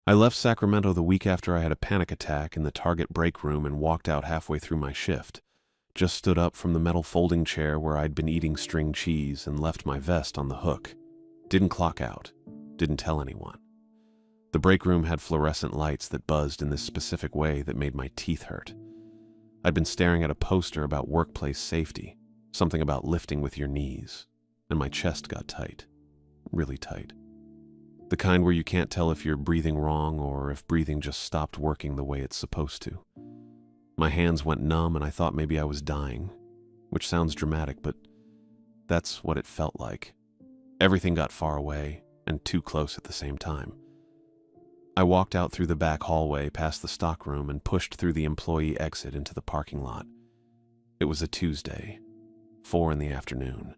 I left Sacramento the week after I had a panic attack in the Target break room and walked out halfway through my shift. Just stood up from the metal folding chair where I'd been eating string cheese and left my vest on the hook. Didn't clock out. Didn't tell anyone. The break room had fluorescent lights that buzzed in this specific way that made my teeth hurt. I'd been staring at a poster about workplace safety, something about lifting with your knees, and my chest got tight. Really tight. The kind where you can't tell if you're breathing wrong or if breathing just stopped working the way it's supposed to. My hands went numb and I thought maybe I was dying, which sounds dramatic, but that's what it felt like. Everything got far away and too close at the same time. I walked out through the back hallway past the stockroom and pushed through the employee exit into the parking lot. It was a Tuesday, 4 in the afternoon.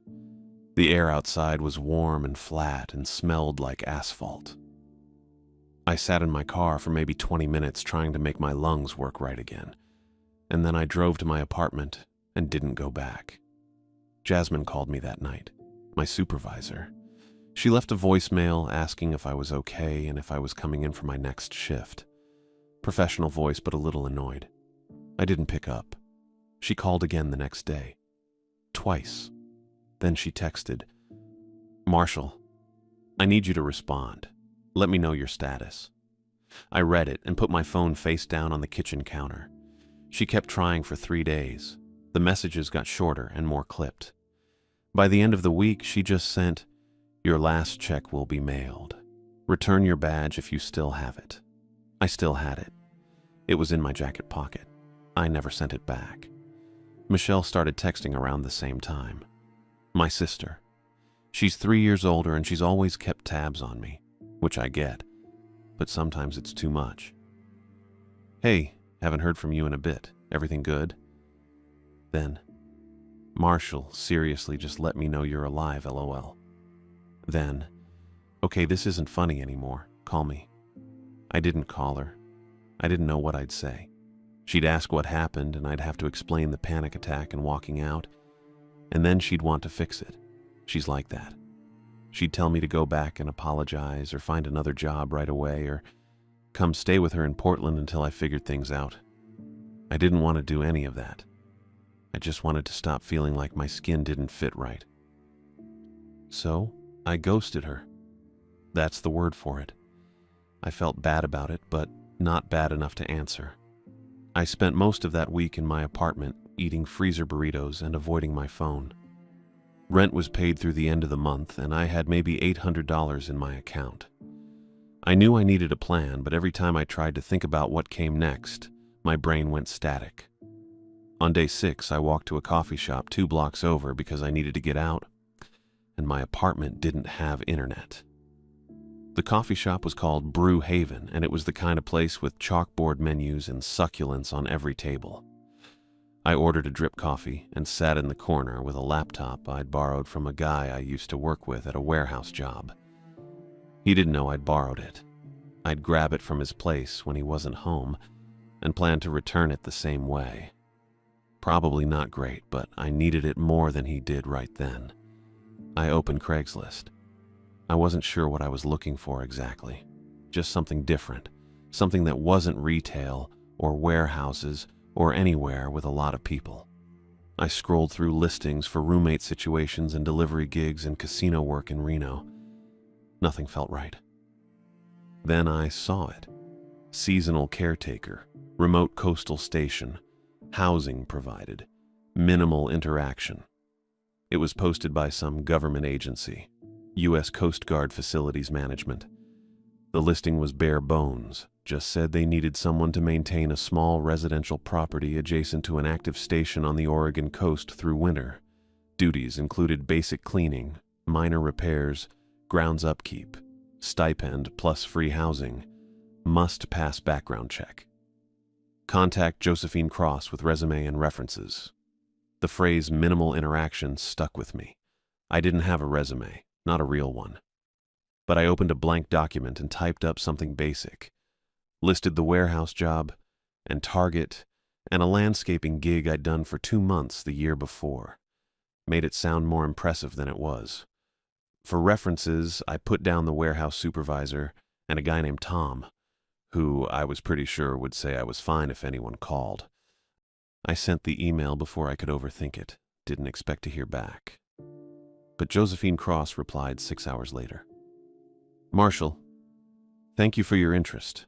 The air outside was warm and flat and smelled like asphalt. I sat in my car for maybe 20 minutes trying to make my lungs work right again, and then I drove to my apartment and didn't go back. Jasmine called me that night, my supervisor. She left a voicemail asking if I was okay and if I was coming in for my next shift. Professional voice, but a little annoyed. I didn't pick up. She called again the next day. Twice. Then she texted, "Marshall, I need you to respond. Let me know your status." I read it and put my phone face down on the kitchen counter. She kept trying for 3 days. The messages got shorter and more clipped. By the end of the week, she just sent, "Your last check will be mailed. Return your badge if you still have it." I still had it. It was in my jacket pocket. I never sent it back. Michelle started texting around the same time. My sister. She's 3 years older and she's always kept tabs on me, which I get, but sometimes it's too much. "Hey, haven't heard from you in a bit. Everything good?" Then, "Marshall, seriously, just let me know you're alive, LOL." Then, "Okay, this isn't funny anymore. Call me." I didn't call her. I didn't know what I'd say. She'd ask what happened and I'd have to explain the panic attack and walking out, and then she'd want to fix it. She's like that. She'd tell me to go back and apologize or find another job right away or come stay with her in Portland until I figured things out. I didn't want to do any of that. I just wanted to stop feeling like my skin didn't fit right. So, I ghosted her. That's the word for it. I felt bad about it, but not bad enough to answer. I spent most of that week in my apartment, eating freezer burritos and avoiding my phone. Rent was paid through the end of the month, and I had maybe $800 in my account. I knew I needed a plan, but every time I tried to think about what came next, my brain went static. On day 6, I walked to a coffee shop 2 blocks over because I needed to get out, and my apartment didn't have internet. The coffee shop was called Brew Haven, and it was the kind of place with chalkboard menus and succulents on every table. I ordered a drip coffee and sat in the corner with a laptop I'd borrowed from a guy I used to work with at a warehouse job. He didn't know I'd borrowed it. I'd grab it from his place when he wasn't home and planned to return it the same way. Probably not great, but I needed it more than he did right then. I opened Craigslist. I wasn't sure what I was looking for exactly. Just something different. Something that wasn't retail or warehouses or anywhere with a lot of people. I scrolled through listings for roommate situations and delivery gigs and casino work in Reno. Nothing felt right. Then I saw it. Seasonal caretaker, remote coastal station, housing provided, minimal interaction. It was posted by some government agency, U.S. Coast Guard Facilities Management. The listing was bare bones, just said they needed someone to maintain a small residential property adjacent to an active station on the Oregon coast through winter. Duties included basic cleaning, minor repairs, grounds upkeep, stipend plus free housing, must pass background check. Contact Josephine Cross with resume and references. The phrase minimal interaction stuck with me. I didn't have a resume, not a real one. But I opened a blank document and typed up something basic. Listed the warehouse job, and Target, and a landscaping gig I'd done for 2 months the year before. Made it sound more impressive than it was. For references, I put down the warehouse supervisor and a guy named Tom, who I was pretty sure would say I was fine if anyone called. I sent the email before I could overthink it. Didn't expect to hear back. But Josephine Cross replied 6 hours later. Marshall, thank you for your interest.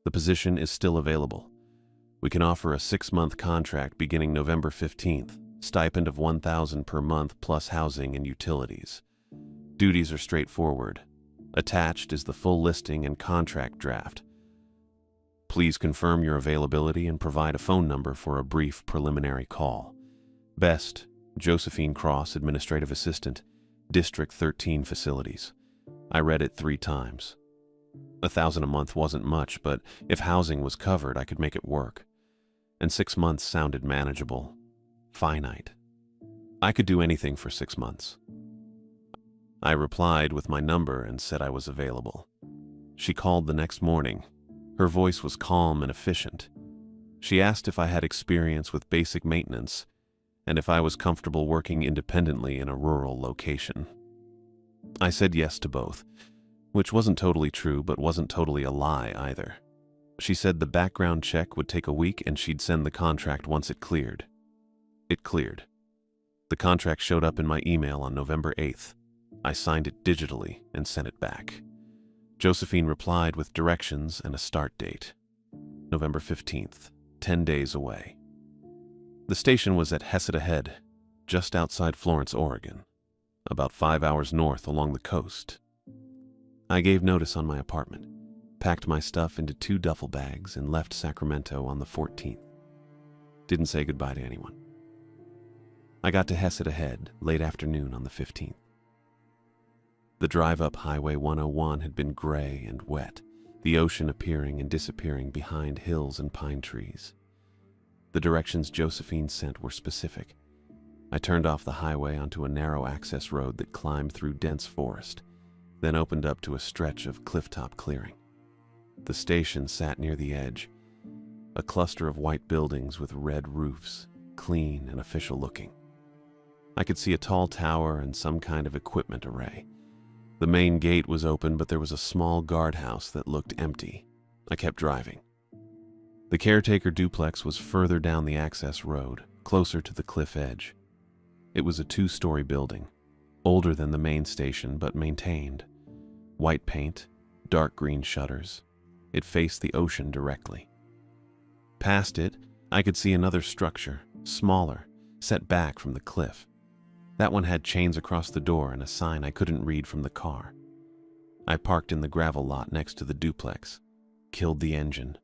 The position is still available. We can offer a 6-month contract beginning November 15th, stipend of $1,000 per month plus housing and utilities. Duties are straightforward. Attached is the full listing and contract draft. Please confirm your availability and provide a phone number for a brief preliminary call. Best, Josephine Cross, Administrative Assistant, District 13 Facilities. I read it 3 times. $1,000 a month wasn't much, but if housing was covered, I could make it work. And 6 months sounded manageable, finite. I could do anything for 6 months. I replied with my number and said I was available. She called the next morning. Her voice was calm and efficient. She asked if I had experience with basic maintenance and if I was comfortable working independently in a rural location. I said yes to both, which wasn't totally true but wasn't totally a lie either. She said the background check would take a week and she'd send the contract once it cleared. It cleared. The contract showed up in my email on November 8th. I signed it digitally and sent it back. Josephine replied with directions and a start date. November 15th, 10 days away. The station was at Hesed Head, just outside Florence, Oregon, about 5 hours north along the coast. I gave notice on my apartment, packed my stuff into 2 duffel bags, and left Sacramento on the 14th. Didn't say goodbye to anyone. I got to Hesed Head late afternoon on the 15th. The drive up Highway 101 had been gray and wet, the ocean appearing and disappearing behind hills and pine trees. The directions Josephine sent were specific. I turned off the highway onto a narrow access road that climbed through dense forest, then opened up to a stretch of clifftop clearing. The station sat near the edge, a cluster of white buildings with red roofs, clean and official looking. I could see a tall tower and some kind of equipment array. The main gate was open, but there was a small guardhouse that looked empty. I kept driving. The Caretaker duplex was further down the access road, closer to the cliff edge. It was a 2-story building, older than the main station but maintained. White paint, dark green shutters. It faced the ocean directly. Past it, I could see another structure, smaller, set back from the cliff. That one had chains across the door and a sign I couldn't read from the car. I parked in the gravel lot next to the duplex, killed the engine.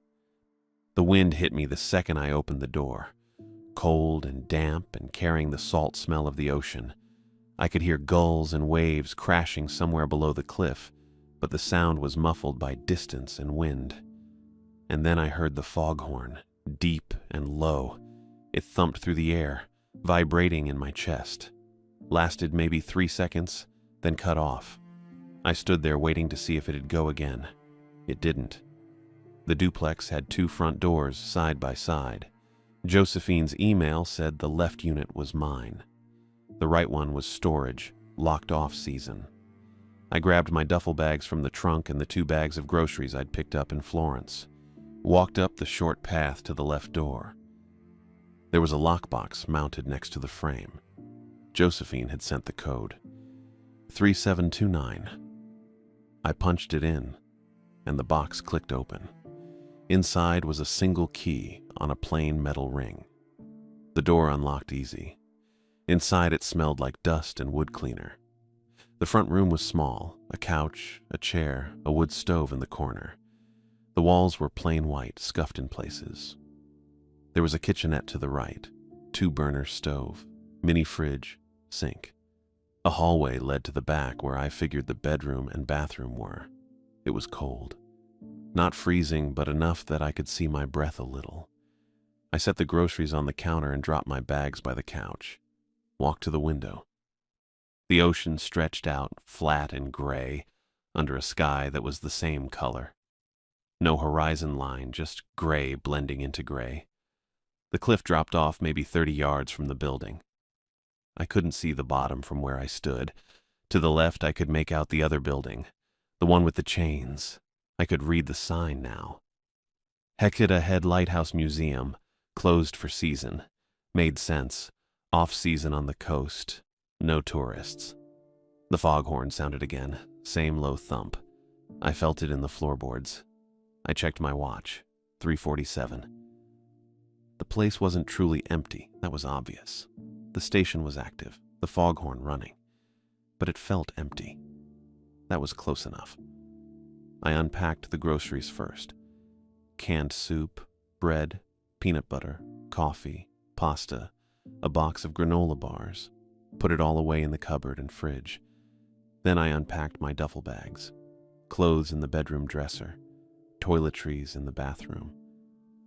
The wind hit me the second I opened the door, cold and damp and carrying the salt smell of the ocean. I could hear gulls and waves crashing somewhere below the cliff, but the sound was muffled by distance and wind. And then I heard the foghorn, deep and low. It thumped through the air, vibrating in my chest. Lasted maybe 3 seconds, then cut off. I stood there waiting to see if it'd go again. It didn't. The duplex had 2 front doors side by side. Josephine's email said the left unit was mine. The right one was storage, locked off season. I grabbed my duffel bags from the trunk and the 2 bags of groceries I'd picked up in Florence. Walked up the short path to the left door. There was a lockbox mounted next to the frame. Josephine had sent the code. 3729. I punched it in, and the box clicked open. Inside was a single key on a plain metal ring. The door unlocked easy. Inside it smelled like dust and wood cleaner. The front room was small, a couch, a chair, a wood stove in the corner. The walls were plain white, scuffed in places. There was a kitchenette to the right, 2-burner stove, mini fridge, sink. A hallway led to the back where I figured the bedroom and bathroom were. It was cold. Not freezing, but enough that I could see my breath a little. I set the groceries on the counter and dropped my bags by the couch. Walked to the window. The ocean stretched out, flat and gray, under a sky that was the same color. No horizon line, just gray blending into gray. The cliff dropped off maybe 30 yards from the building. I couldn't see the bottom from where I stood. To the left, I could make out the other building, the one with the chains. I could read the sign now. Hecata Head Lighthouse Museum, closed for season. Made sense. Off-season on the coast. No tourists. The foghorn sounded again, same low thump. I felt it in the floorboards. I checked my watch. 3:47. The place wasn't truly empty, that was obvious. The station was active, the foghorn running. But it felt empty. That was close enough. I unpacked the groceries first. Canned soup, bread, peanut butter, coffee, pasta, a box of granola bars. Put it all away in the cupboard and fridge. Then I unpacked my duffel bags. Clothes in the bedroom dresser. Toiletries in the bathroom.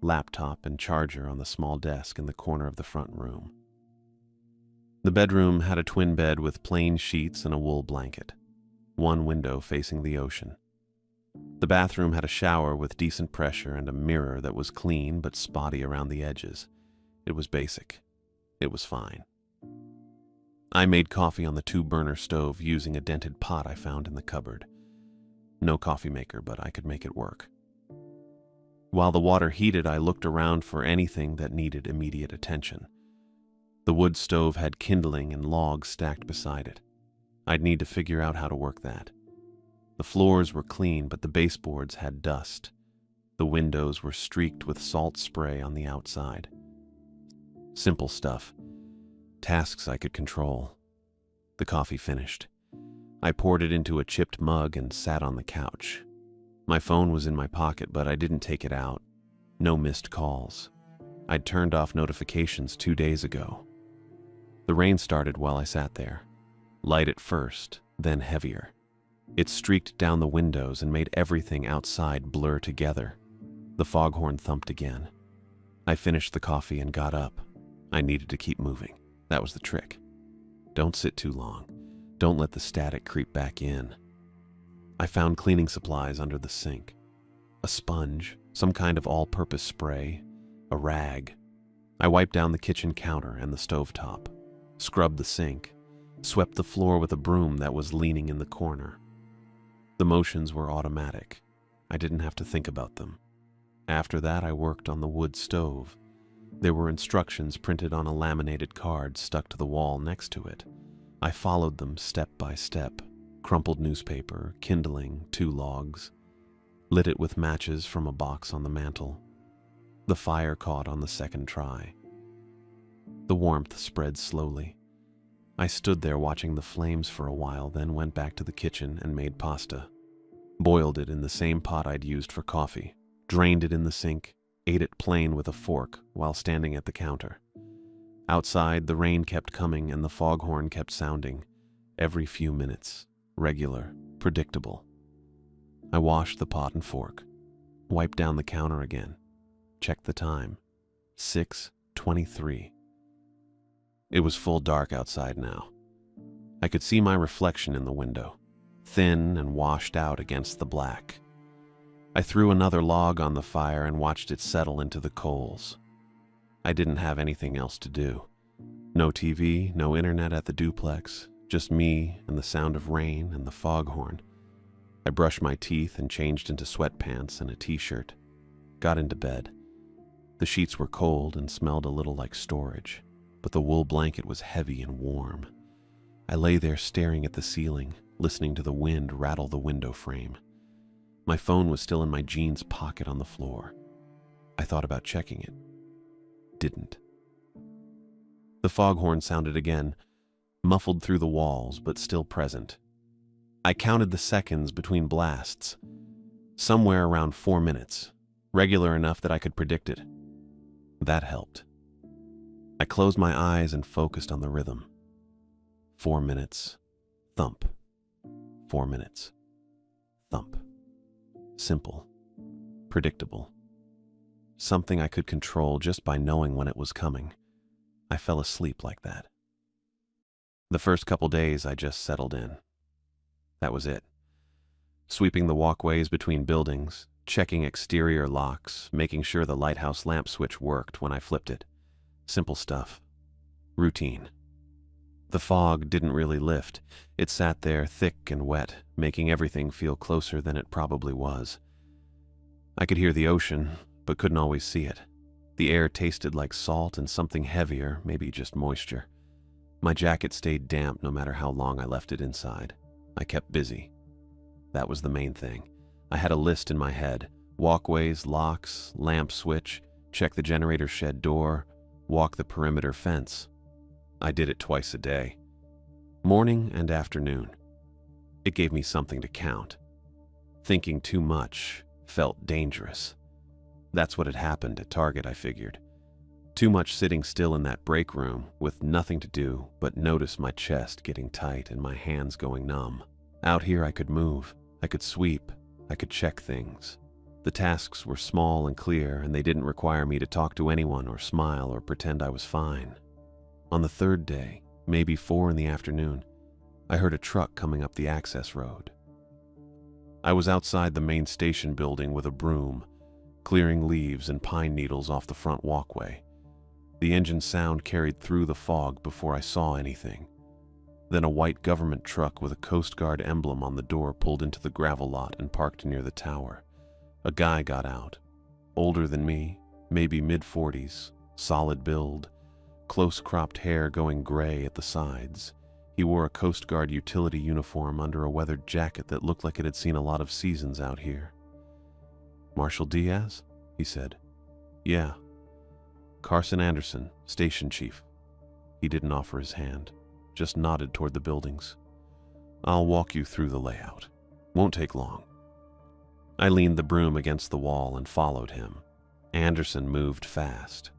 Laptop and charger on the small desk in the corner of the front room. The bedroom had a twin bed with plain sheets and a wool blanket. One window facing the ocean. The bathroom had a shower with decent pressure and a mirror that was clean but spotty around the edges. It was basic. It was fine. I made coffee on the 2-burner stove using a dented pot I found in the cupboard. No coffee maker, but I could make it work. While the water heated, I looked around for anything that needed immediate attention. The wood stove had kindling and logs stacked beside it. I'd need to figure out how to work that. The floors were clean, but the baseboards had dust. The windows were streaked with salt spray on the outside. Simple stuff. Tasks I could control. The coffee finished. I poured it into a chipped mug and sat on the couch. My phone was in my pocket, but I didn't take it out. No missed calls. I'd turned off notifications 2 days ago. The rain started while I sat there. Light at first, then heavier. It streaked down the windows and made everything outside blur together. The foghorn thumped again. I finished the coffee and got up. I needed to keep moving. That was the trick. Don't sit too long. Don't let the static creep back in. I found cleaning supplies under the sink. A sponge, some kind of all-purpose spray, a rag. I wiped down the kitchen counter and the stovetop, scrubbed the sink, swept the floor with a broom that was leaning in the corner. The motions were automatic. I didn't have to think about them. After that, I worked on the wood stove. There were instructions printed on a laminated card stuck to the wall next to it. I followed them step by step. Crumpled newspaper, kindling, 2 logs. Lit it with matches from a box on the mantel. The fire caught on the second try. The warmth spread slowly. I stood there watching the flames for a while, then went back to the kitchen and made pasta. Boiled it in the same pot I'd used for coffee. Drained it in the sink. Ate it plain with a fork while standing at the counter. Outside, the rain kept coming and the foghorn kept sounding. Every few minutes. Regular, predictable. I washed the pot and fork. Wiped down the counter again. Checked the time. 6:23. It was full dark outside now. I could see my reflection in the window, thin and washed out against the black. I threw another log on the fire and watched it settle into the coals. I didn't have anything else to do. No TV, no internet at the duplex, just me and the sound of rain and the foghorn. I brushed my teeth and changed into sweatpants and a t-shirt. Got into bed. The sheets were cold and smelled a little like storage, but the wool blanket was heavy and warm. I lay there staring at the ceiling, listening to the wind rattle the window frame. My phone was still in my jeans pocket on the floor. I thought about checking it. Didn't. The foghorn sounded again, muffled through the walls, but still present. I counted the seconds between blasts. Somewhere around 4 minutes, regular enough that I could predict it. That helped. I closed my eyes and focused on the rhythm. 4 minutes, thump. 4 minutes, thump. Simple, predictable. Something I could control just by knowing when it was coming. I fell asleep like that. The first couple days I just settled in. That was it. Sweeping the walkways between buildings, checking exterior locks, making sure the lighthouse lamp switch worked when I flipped it. Simple stuff. Routine. The fog didn't really lift. It sat there thick and wet, making everything feel closer than it probably was. I could hear the ocean, but couldn't always see it. The air tasted like salt and something heavier, maybe just moisture. My jacket stayed damp no matter how long I left it inside. I kept busy. That was the main thing. I had a list in my head: walkways, locks, lamp switch, check the generator shed door, walk the perimeter fence. I did it twice a day, morning and afternoon. It gave me something to count. Thinking too much felt dangerous. That's what had happened at Target, I figured. Too much sitting still in that break room with nothing to do but notice my chest getting tight and my hands going numb. Out here I could move, I could sweep, I could check things. The tasks were small and clear, and they didn't require me to talk to anyone or smile or pretend I was fine. On the third day, maybe 4 in the afternoon, I heard a truck coming up the access road. I was outside the main station building with a broom, clearing leaves and pine needles off the front walkway. The engine sound carried through the fog before I saw anything. Then a white government truck with a Coast Guard emblem on the door pulled into the gravel lot and parked near the tower. A guy got out, older than me, maybe mid-40s, solid build, close-cropped hair going gray at the sides. He wore a Coast Guard utility uniform under a weathered jacket that looked like it had seen a lot of seasons out here. "Marshal Diaz?" he said. "Yeah." "Carson Anderson, station chief." He didn't offer his hand, just nodded toward the buildings. "I'll walk you through the layout. Won't take long." I leaned the broom against the wall and followed him. Anderson moved fast.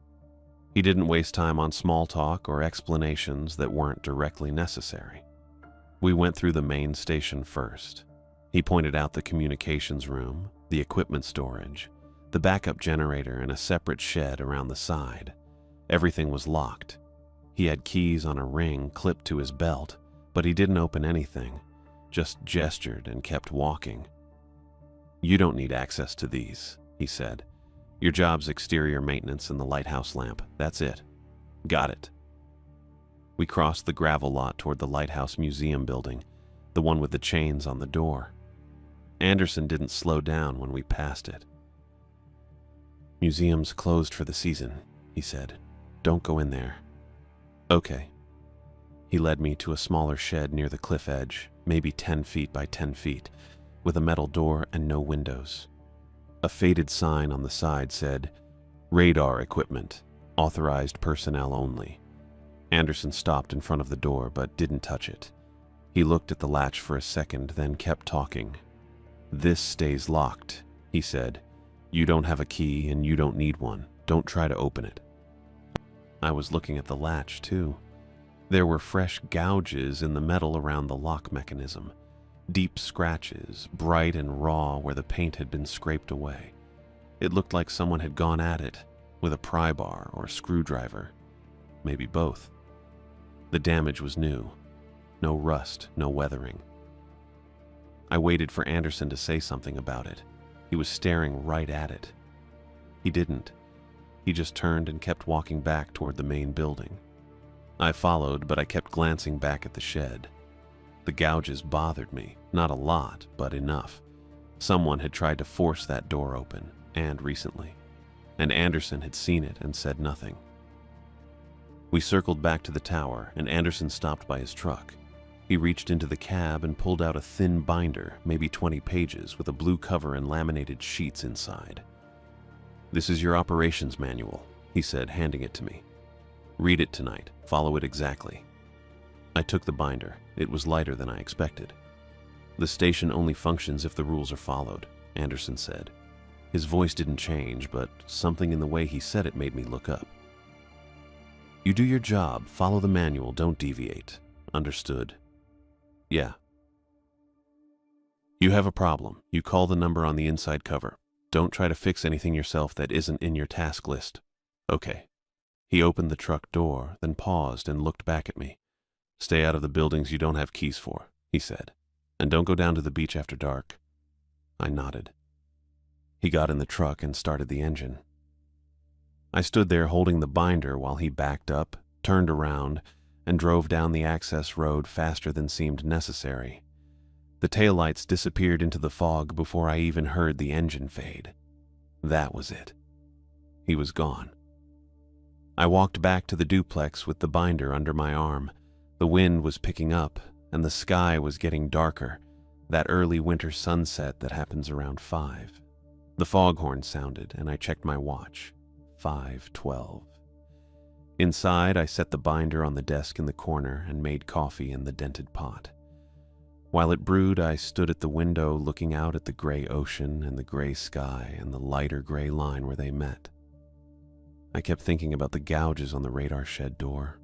He didn't waste time on small talk or explanations that weren't directly necessary. We went through the main station first. He pointed out the communications room, the equipment storage, the backup generator, and a separate shed around the side. Everything was locked. He had keys on a ring clipped to his belt, but he didn't open anything, just gestured and kept walking. "You don't need access to these," he said. "Your job's exterior maintenance and the lighthouse lamp. That's it." "Got it." We crossed the gravel lot toward the Lighthouse Museum building, the one with the chains on the door. Anderson didn't slow down when we passed it. "Museum's closed for the season," he said. "Don't go in there." "Okay." He led me to a smaller shed near the cliff edge, maybe 10 feet by 10 feet, with a metal door and no windows. A faded sign on the side said, "Radar equipment, authorized personnel only." Anderson stopped in front of the door but didn't touch it. He looked at the latch for a second, then kept talking. "This stays locked," he said. "You don't have a key and you don't need one. Don't try to open it." I was looking at the latch too. There were fresh gouges in the metal around the lock mechanism. Deep scratches, bright and raw where the paint had been scraped away. It looked like someone had gone at it with a pry bar or a screwdriver. Maybe both. The damage was new. No rust, no weathering. I waited for Anderson to say something about it. He was staring right at it. He didn't. He just turned and kept walking back toward the main building. I followed, but I kept glancing back at the shed. The gouges bothered me, not a lot, but enough. Someone had tried to force that door open, and recently. And Anderson had seen it and said nothing. We circled back to the tower, and Anderson stopped by his truck. He reached into the cab and pulled out a thin binder, maybe 20 pages, with a blue cover and laminated sheets inside. "This is your operations manual," he said, handing it to me. "Read it tonight. Follow it exactly." I took the binder. It was lighter than I expected. "The station only functions if the rules are followed," Anderson said. His voice didn't change, but something in the way he said it made me look up. "You do your job, follow the manual, don't deviate. Understood?" "Yeah." "You have a problem. You call the number on the inside cover. Don't try to fix anything yourself that isn't in your task list." "Okay." He opened the truck door, then paused and looked back at me. "Stay out of the buildings you don't have keys for," he said. "And don't go down to the beach after dark." I nodded. He got in the truck and started the engine. I stood there holding the binder while he backed up, turned around, and drove down the access road faster than seemed necessary. The taillights disappeared into the fog before I even heard the engine fade. That was it. He was gone. I walked back to the duplex with the binder under my arm. The wind was picking up, and the sky was getting darker, that early winter sunset that happens around 5. The foghorn sounded, and I checked my watch. 5:12. Inside, I set the binder on the desk in the corner and made coffee in the dented pot. While it brewed, I stood at the window looking out at the gray ocean and the gray sky and the lighter gray line where they met. I kept thinking about the gouges on the radar shed door.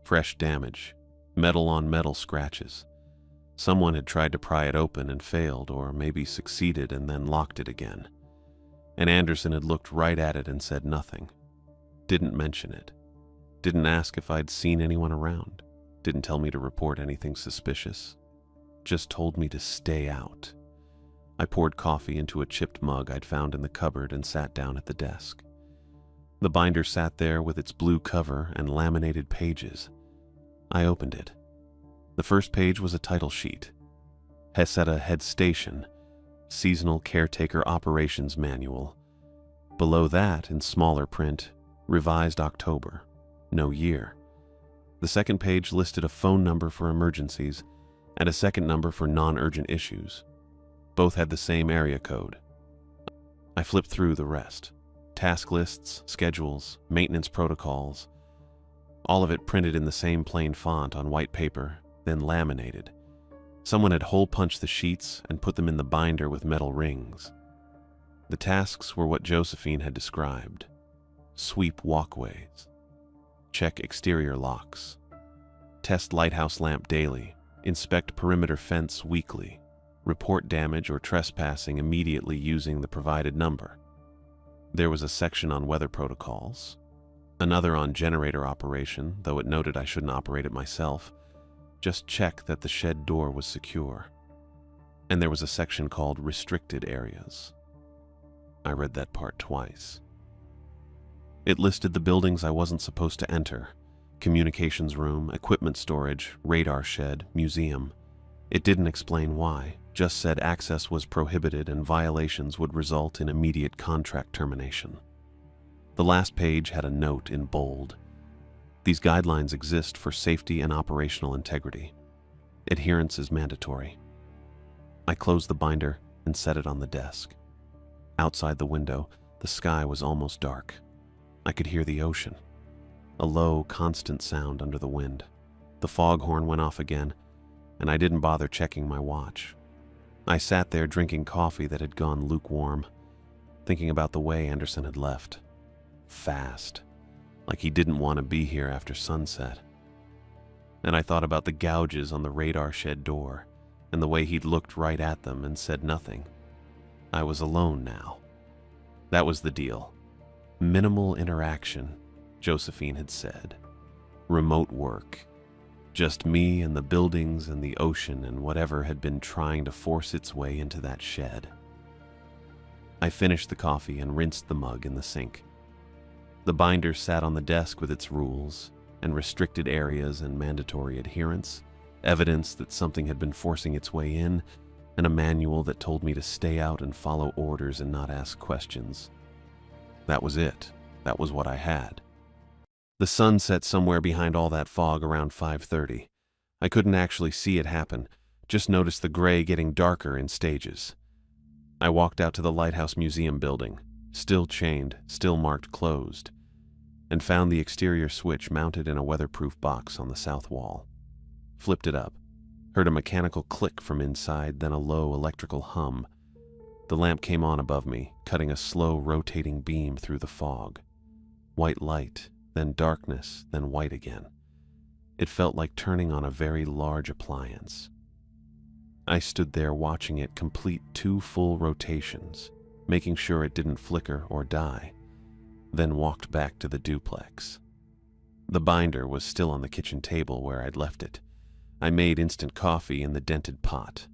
Fresh damage, metal on metal scratches. Someone had tried to pry it open and failed, or maybe succeeded and then locked it again. And Anderson had looked right at it and said nothing. Didn't mention it. Didn't ask if I'd seen anyone around. Didn't tell me to report anything suspicious. Just told me to stay out. I poured coffee into a chipped mug I'd found in the cupboard and sat down at the desk. The binder sat there with its blue cover and laminated pages. I opened it. The first page was a title sheet. Heseta Head Station, Seasonal Caretaker Operations Manual. Below that, in smaller print, Revised October, no year. The second page listed a phone number for emergencies and a second number for non-urgent issues. Both had the same area code. I flipped through the rest. Task lists, schedules, maintenance protocols. All of it printed in the same plain font on white paper, then laminated. Someone had hole-punched the sheets and put them in the binder with metal rings. The tasks were what Josephine had described. Sweep walkways. Check exterior locks. Test lighthouse lamp daily. Inspect perimeter fence weekly. Report damage or trespassing immediately using the provided number. There was a section on weather protocols. Another on generator operation, though it noted I shouldn't operate it myself. Just check that the shed door was secure. And there was a section called Restricted Areas. I read that part twice. It listed the buildings I wasn't supposed to enter: communications room, equipment storage, radar shed, museum. It didn't explain why, just said access was prohibited and violations would result in immediate contract termination. The last page had a note in bold. These guidelines exist for safety and operational integrity. Adherence is mandatory. I closed the binder and set it on the desk. Outside the window, the sky was almost dark. I could hear the ocean, a low, constant sound under the wind. The foghorn went off again, and I didn't bother checking my watch. I sat there drinking coffee that had gone lukewarm, thinking about the way Anderson had left. Fast, like he didn't want to be here after sunset. And I thought about the gouges on the radar shed door, and the way he'd looked right at them and said nothing. I was alone now. That was the deal. Minimal interaction, Josephine had said. Remote work. Just me and the buildings and the ocean and whatever had been trying to force its way into that shed. I finished the coffee and rinsed the mug in the sink. The binder sat on the desk with its rules and restricted areas and mandatory adherence, evidence that something had been forcing its way in, and a manual that told me to stay out and follow orders and not ask questions. That was it. That was what I had. The sun set somewhere behind all that fog around 5:30. I couldn't actually see it happen, just noticed the gray getting darker in stages. I walked out to the Lighthouse Museum building, still chained, still marked closed, and found the exterior switch mounted in a weatherproof box on the south wall. Flipped it up, heard a mechanical click from inside, then a low electrical hum. The lamp came on above me, cutting a slow rotating beam through the fog. White light, then darkness, then white again. It felt like turning on a very large appliance. I stood there watching it complete 2 full rotations, making sure it didn't flicker or die, then walked back to the duplex. The binder was still on the kitchen table where I'd left it. I made instant coffee in the dented pot,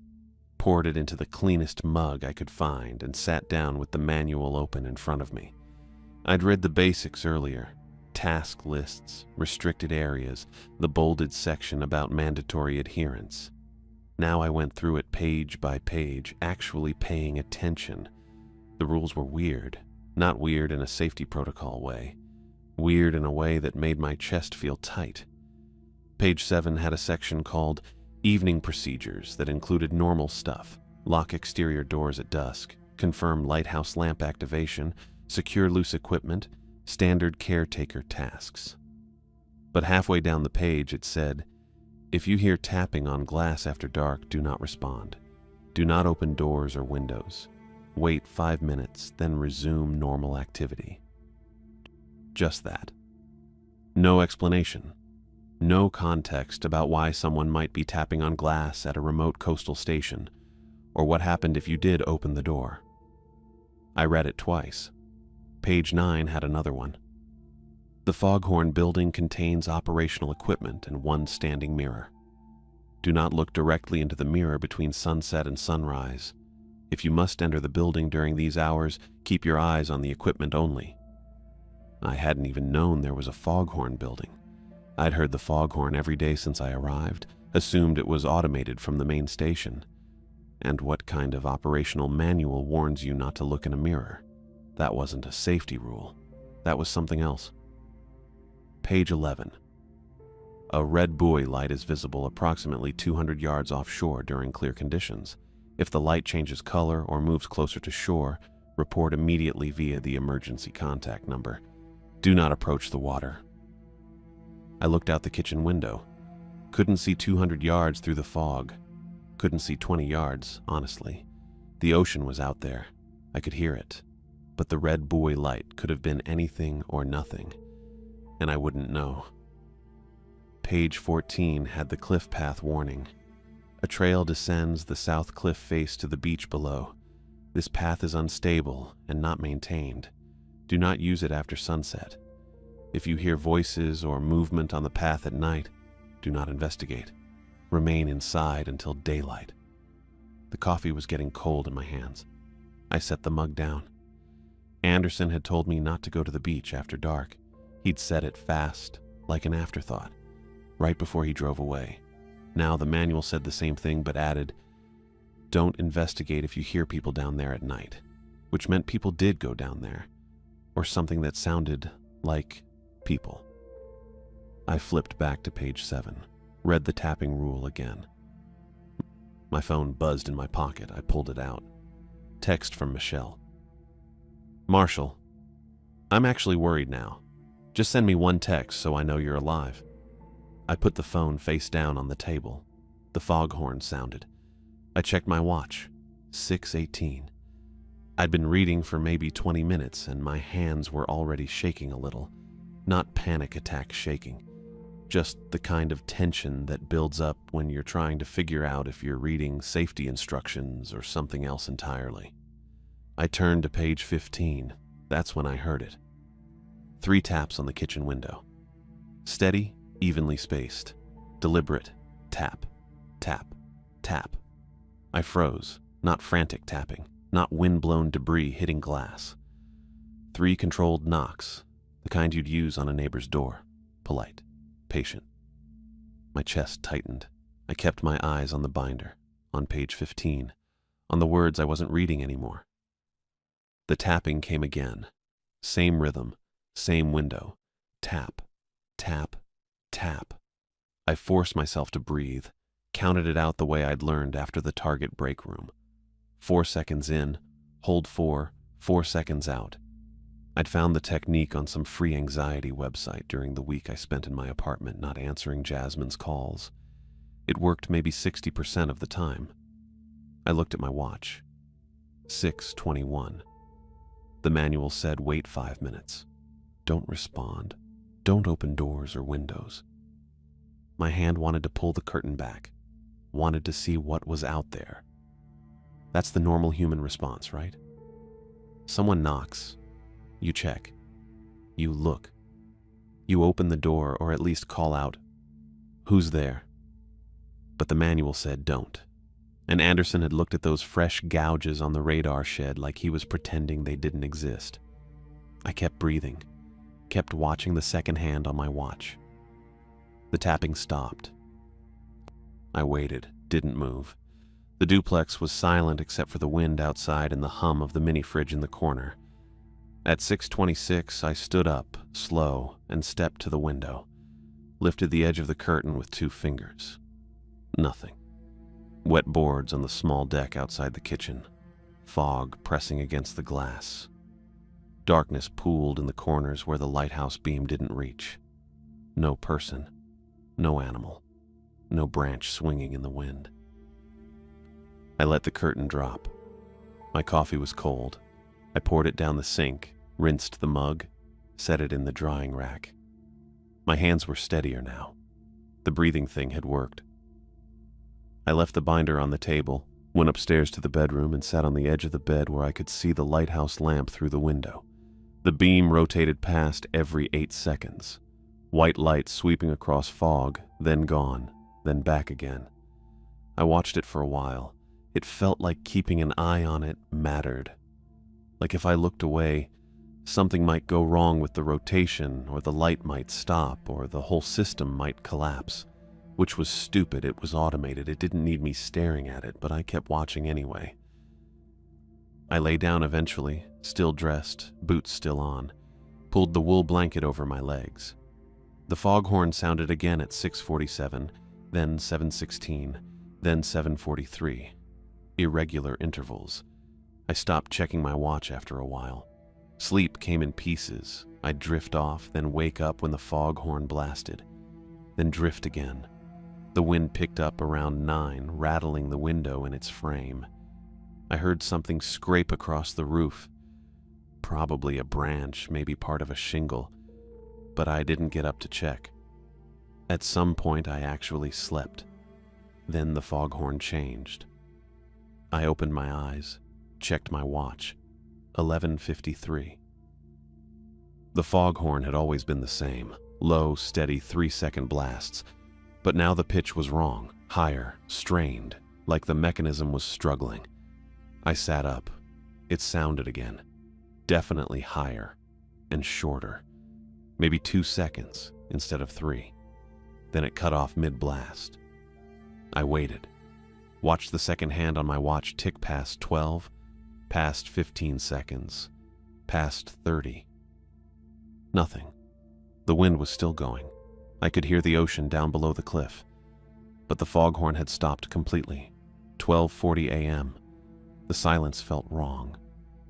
poured it into the cleanest mug I could find, and sat down with the manual open in front of me. I'd read the basics earlier: task lists, restricted areas, the bolded section about mandatory adherence. Now I went through it page by page, actually paying attention. The rules were weird, Not weird in a safety protocol way. Weird in a way that made my chest feel tight. Page 7 had a section called Evening Procedures that included normal stuff: lock exterior doors at dusk, confirm lighthouse lamp activation, secure loose equipment, standard caretaker tasks. But halfway down the page it said, if you hear tapping on glass after dark, do not respond. Do not open doors or windows. Wait 5 minutes, then resume normal activity. Just that. No explanation. No context about why someone might be tapping on glass at a remote coastal station, or what happened if you did open the door. I read it twice. Page 9 had another one. The Foghorn building contains operational equipment and one standing mirror. Do not look directly into the mirror between sunset and sunrise. If you must enter the building during these hours, keep your eyes on the equipment only. I hadn't even known there was a Foghorn building. I'd heard the Foghorn every day since I arrived, assumed it was automated from the main station. And what kind of operational manual warns you not to look in a mirror? That wasn't a safety rule. That was something else. Page 11. A red buoy light is visible approximately 200 yards offshore during clear conditions. If the light changes color or moves closer to shore, report immediately via the emergency contact number. Do not approach the water. I looked out the kitchen window. Couldn't see 200 yards through the fog. Couldn't see 20 yards, honestly. The ocean was out there. I could hear it. But the red buoy light could have been anything or nothing, and I wouldn't know. Page 14 had the cliff path warning. A trail descends the south cliff face to the beach below. This path is unstable and not maintained. Do not use it after sunset. If you hear voices or movement on the path at night, do not investigate. Remain inside until daylight. The coffee was getting cold in my hands. I set the mug down. Anderson had told me not to go to the beach after dark. He'd said it fast, like an afterthought, right before he drove away. Now the manual said the same thing but added, don't investigate if you hear people down there at night, which meant people did go down there, or something that sounded like people. I flipped back to page 7, read the tapping rule again. My phone buzzed in my pocket. I pulled it out. Text from Michelle. Marshall, I'm actually worried now. Just send me one text so I know you're alive. I put the phone face down on the table. The foghorn sounded. I checked my watch. 6:18. I'd been reading for maybe 20 minutes and my hands were already shaking a little. Not panic attack shaking. Just the kind of tension that builds up when you're trying to figure out if you're reading safety instructions or something else entirely. I turned to page 15. That's when I heard it. 3 taps on the kitchen window. Steady, evenly spaced. Deliberate. Tap, tap, tap. I froze. Not frantic tapping. Not wind-blown debris hitting glass. 3 controlled knocks. The kind you'd use on a neighbor's door. Polite. Patient. My chest tightened. I kept my eyes on the binder. On page 15. On the words I wasn't reading anymore. The tapping came again. Same rhythm. Same window. Tap, tap, tap. I forced myself to breathe, counted it out the way I'd learned after the Target break room. 4 seconds in, hold 4, 4 seconds out. I'd found the technique on some free anxiety website during the week I spent in my apartment not answering Jasmine's calls. It worked maybe 60% of the time. I looked at my watch. 6:21. The manual said wait 5 minutes. Don't respond. Don't open doors or windows. My hand wanted to pull the curtain back, wanted to see what was out there. That's the normal human response, right? Someone knocks. You check. You look. You open the door or at least call out, "Who's there?" But the manual said don't. And Anderson had looked at those fresh gouges on the radar shed like he was pretending they didn't exist. I kept breathing, kept watching the second hand on my watch. The tapping stopped. I waited, didn't move. The duplex was silent except for the wind outside and the hum of the mini fridge in the corner. At 6:26, I stood up, slow, and stepped to the window, lifted the edge of the curtain with 2 fingers. Nothing. Wet boards on the small deck outside the kitchen, fog pressing against the glass. Darkness pooled in the corners where the lighthouse beam didn't reach. No person, no animal, no branch swinging in the wind. I let the curtain drop. My coffee was cold. I poured it down the sink, rinsed the mug, set it in the drying rack. My hands were steadier now. The breathing thing had worked. I left the binder on the table, went upstairs to the bedroom, and sat on the edge of the bed where I could see the lighthouse lamp through the window. The beam rotated past every 8 seconds. White light sweeping across fog, then gone, then back again. I watched it for a while. It felt like keeping an eye on it mattered. Like if I looked away, something might go wrong with the rotation, or the light might stop, or the whole system might collapse. Which was stupid. It was automated. It didn't need me staring at it, but I kept watching anyway. I lay down eventually, still dressed, boots still on, pulled the wool blanket over my legs. The foghorn sounded again at 6:47, then 7:16, then 7:43. Irregular intervals. I stopped checking my watch after a while. Sleep came in pieces. I'd drift off, then wake up when the foghorn blasted, then drift again. The wind picked up around 9, rattling the window in its frame. I heard something scrape across the roof. Probably a branch, maybe part of a shingle, but I didn't get up to check. At some point, I actually slept. Then the foghorn changed. I opened my eyes, checked my watch. 11:53. The foghorn had always been the same, low, steady 3-second blasts, but now the pitch was wrong, higher, strained, like the mechanism was struggling. I sat up. It sounded again, definitely higher and shorter, maybe 2 seconds instead of 3. Then it cut off mid-blast. I waited, watched the second hand on my watch tick past 12, past 15 seconds, past 30. Nothing. The wind was still going. I could hear the ocean down below the cliff. But the foghorn had stopped completely. 12:40 a.m. The silence felt wrong.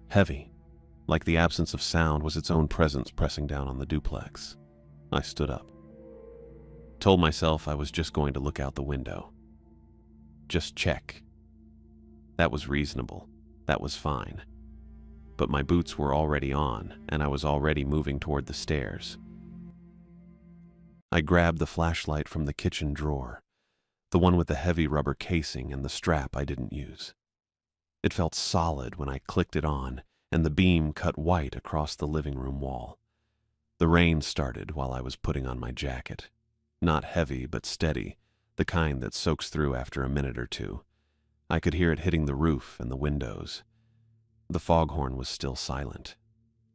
Heavy. Like the absence of sound was its own presence pressing down on the duplex. I stood up. Told myself I was just going to look out the window. Just check. That was reasonable. That was fine. But my boots were already on, and I was already moving toward the stairs. I grabbed the flashlight from the kitchen drawer, the one with the heavy rubber casing and the strap I didn't use. It felt solid when I clicked it on, and the beam cut white across the living room wall. The rain started while I was putting on my jacket. Not heavy, but steady, the kind that soaks through after a minute or two. I could hear it hitting the roof and the windows. The foghorn was still silent.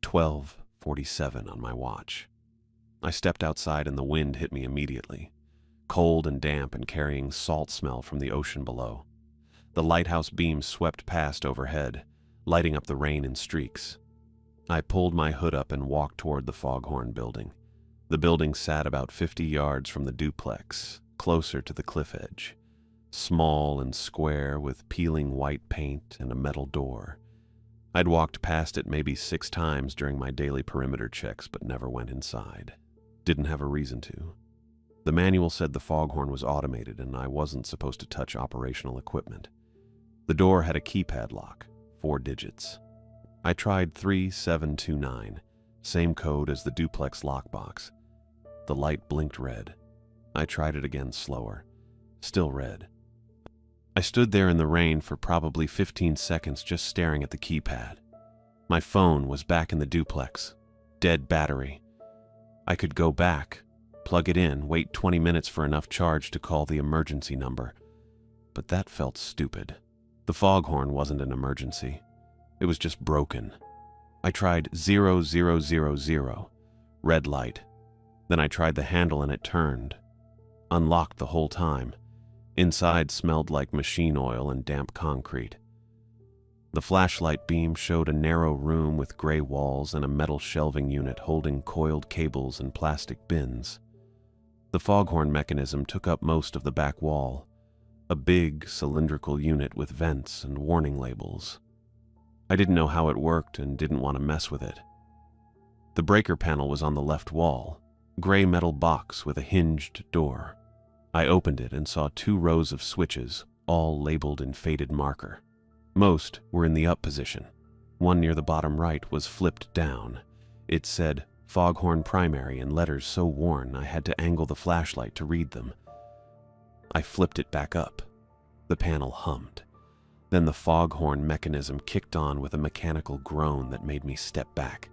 12:47 on my watch. I stepped outside and the wind hit me immediately, cold and damp and carrying salt smell from the ocean below. The lighthouse beam swept past overhead, lighting up the rain in streaks. I pulled my hood up and walked toward the foghorn building. The building sat about 50 yards from the duplex, closer to the cliff edge. Small and square with peeling white paint and a metal door. I'd walked past it maybe 6 times during my daily perimeter checks, but never went inside. Didn't have a reason to. The manual said the foghorn was automated and I wasn't supposed to touch operational equipment. The door had a keypad lock, 4 digits. I tried 3729, same code as the duplex lockbox. The light blinked red. I tried it again slower. Still red. I stood there in the rain for probably 15 seconds just staring at the keypad. My phone was back in the duplex. Dead battery. I could go back, plug it in, wait 20 minutes for enough charge to call the emergency number. But that felt stupid. The foghorn wasn't an emergency. It was just broken. I tried 0000, red light. Then I tried the handle and it turned. Unlocked the whole time. Inside smelled like machine oil and damp concrete. The flashlight beam showed a narrow room with gray walls and a metal shelving unit holding coiled cables and plastic bins. The foghorn mechanism took up most of the back wall, a big, cylindrical unit with vents and warning labels. I didn't know how it worked and didn't want to mess with it. The breaker panel was on the left wall, gray metal box with a hinged door. I opened it and saw 2 rows of switches, all labeled in faded marker. Most were in the up position. One near the bottom right was flipped down. It said Foghorn Primary in letters so worn I had to angle the flashlight to read them. I flipped it back up. The panel hummed. Then the foghorn mechanism kicked on with a mechanical groan that made me step back.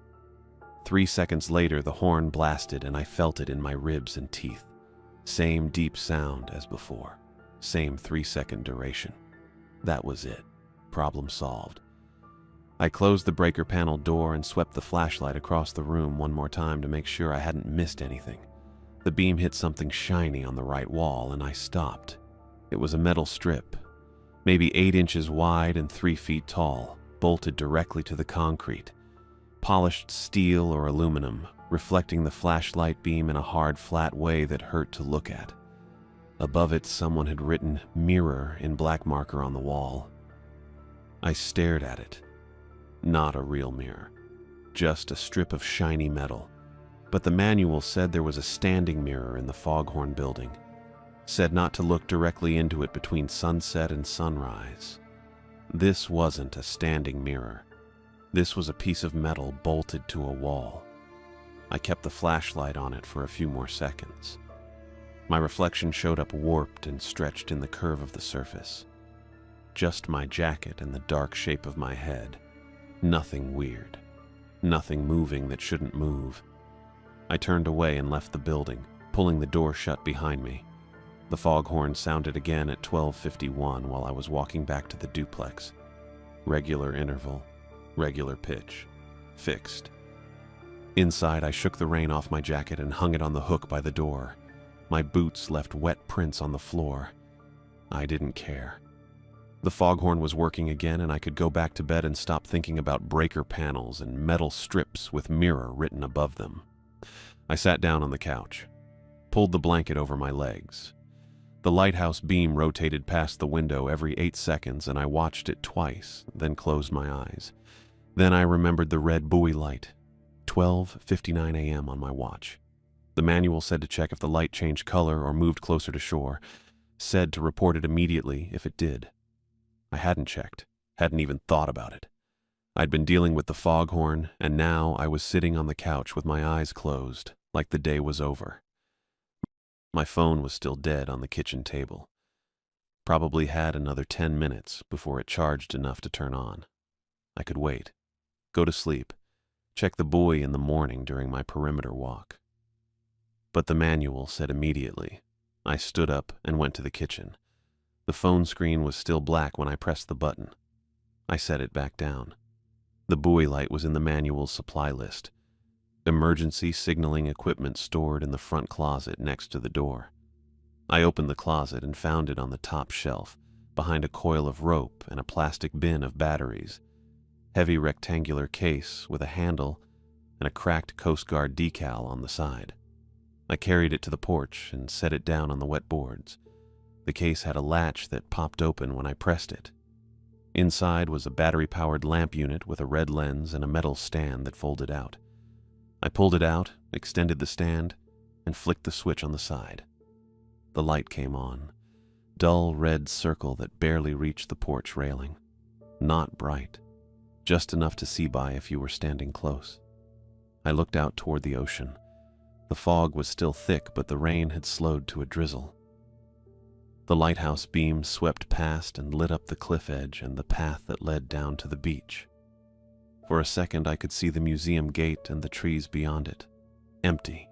3 seconds later, the horn blasted and I felt it in my ribs and teeth. Same deep sound as before. Same 3-second duration. That was it. Problem solved. I closed the breaker panel door and swept the flashlight across the room one more time to make sure I hadn't missed anything. The beam hit something shiny on the right wall and I stopped. It was a metal strip, maybe 8 inches wide and 3 feet tall, bolted directly to the concrete. Polished steel or aluminum, reflecting the flashlight beam in a hard, flat way that hurt to look at. Above it, someone had written "Mirror" in black marker on the wall. I stared at it. Not a real mirror, just a strip of shiny metal. But the manual said there was a standing mirror in the Foghorn building. Said not to look directly into it between sunset and sunrise. This wasn't a standing mirror. This was a piece of metal bolted to a wall. I kept the flashlight on it for a few more seconds. My reflection showed up warped and stretched in the curve of the surface. Just my jacket and the dark shape of my head. Nothing weird. Nothing moving that shouldn't move. I turned away and left the building, pulling the door shut behind me. The foghorn sounded again at 12:51 while I was walking back to the duplex. Regular interval, regular pitch, fixed. Inside, I shook the rain off my jacket and hung it on the hook by the door. My boots left wet prints on the floor. I didn't care. The foghorn was working again and I could go back to bed and stop thinking about breaker panels and metal strips with "Mirror" written above them. I sat down on the couch, pulled the blanket over my legs. The lighthouse beam rotated past the window every 8 seconds and I watched it twice, then closed my eyes. Then I remembered the red buoy light. 12:59 a.m. on my watch. The manual said to check if the light changed color or moved closer to shore. Said to report it immediately if it did. I hadn't checked, hadn't even thought about it. I'd been dealing with the foghorn, and now I was sitting on the couch with my eyes closed, like the day was over. My phone was still dead on the kitchen table. Probably had another 10 minutes before it charged enough to turn on. I could wait, go to sleep, check the buoy in the morning during my perimeter walk. But the manual said immediately. I stood up and went to the kitchen. The phone screen was still black when I pressed the button. I set it back down. The buoy light was in the manual's supply list. Emergency signaling equipment stored in the front closet next to the door. I opened the closet and found it on the top shelf, behind a coil of rope and a plastic bin of batteries. Heavy rectangular case with a handle and a cracked Coast Guard decal on the side. I carried it to the porch and set it down on the wet boards. The case had a latch that popped open when I pressed it. Inside was a battery-powered lamp unit with a red lens and a metal stand that folded out. I pulled it out, extended the stand, and flicked the switch on the side. The light came on. Dull red circle that barely reached the porch railing. Not bright. Just enough to see by if you were standing close. I looked out toward the ocean. The fog was still thick, but the rain had slowed to a drizzle. The lighthouse beam swept past and lit up the cliff edge and the path that led down to the beach. For a second, I could see the museum gate and the trees beyond it. Empty.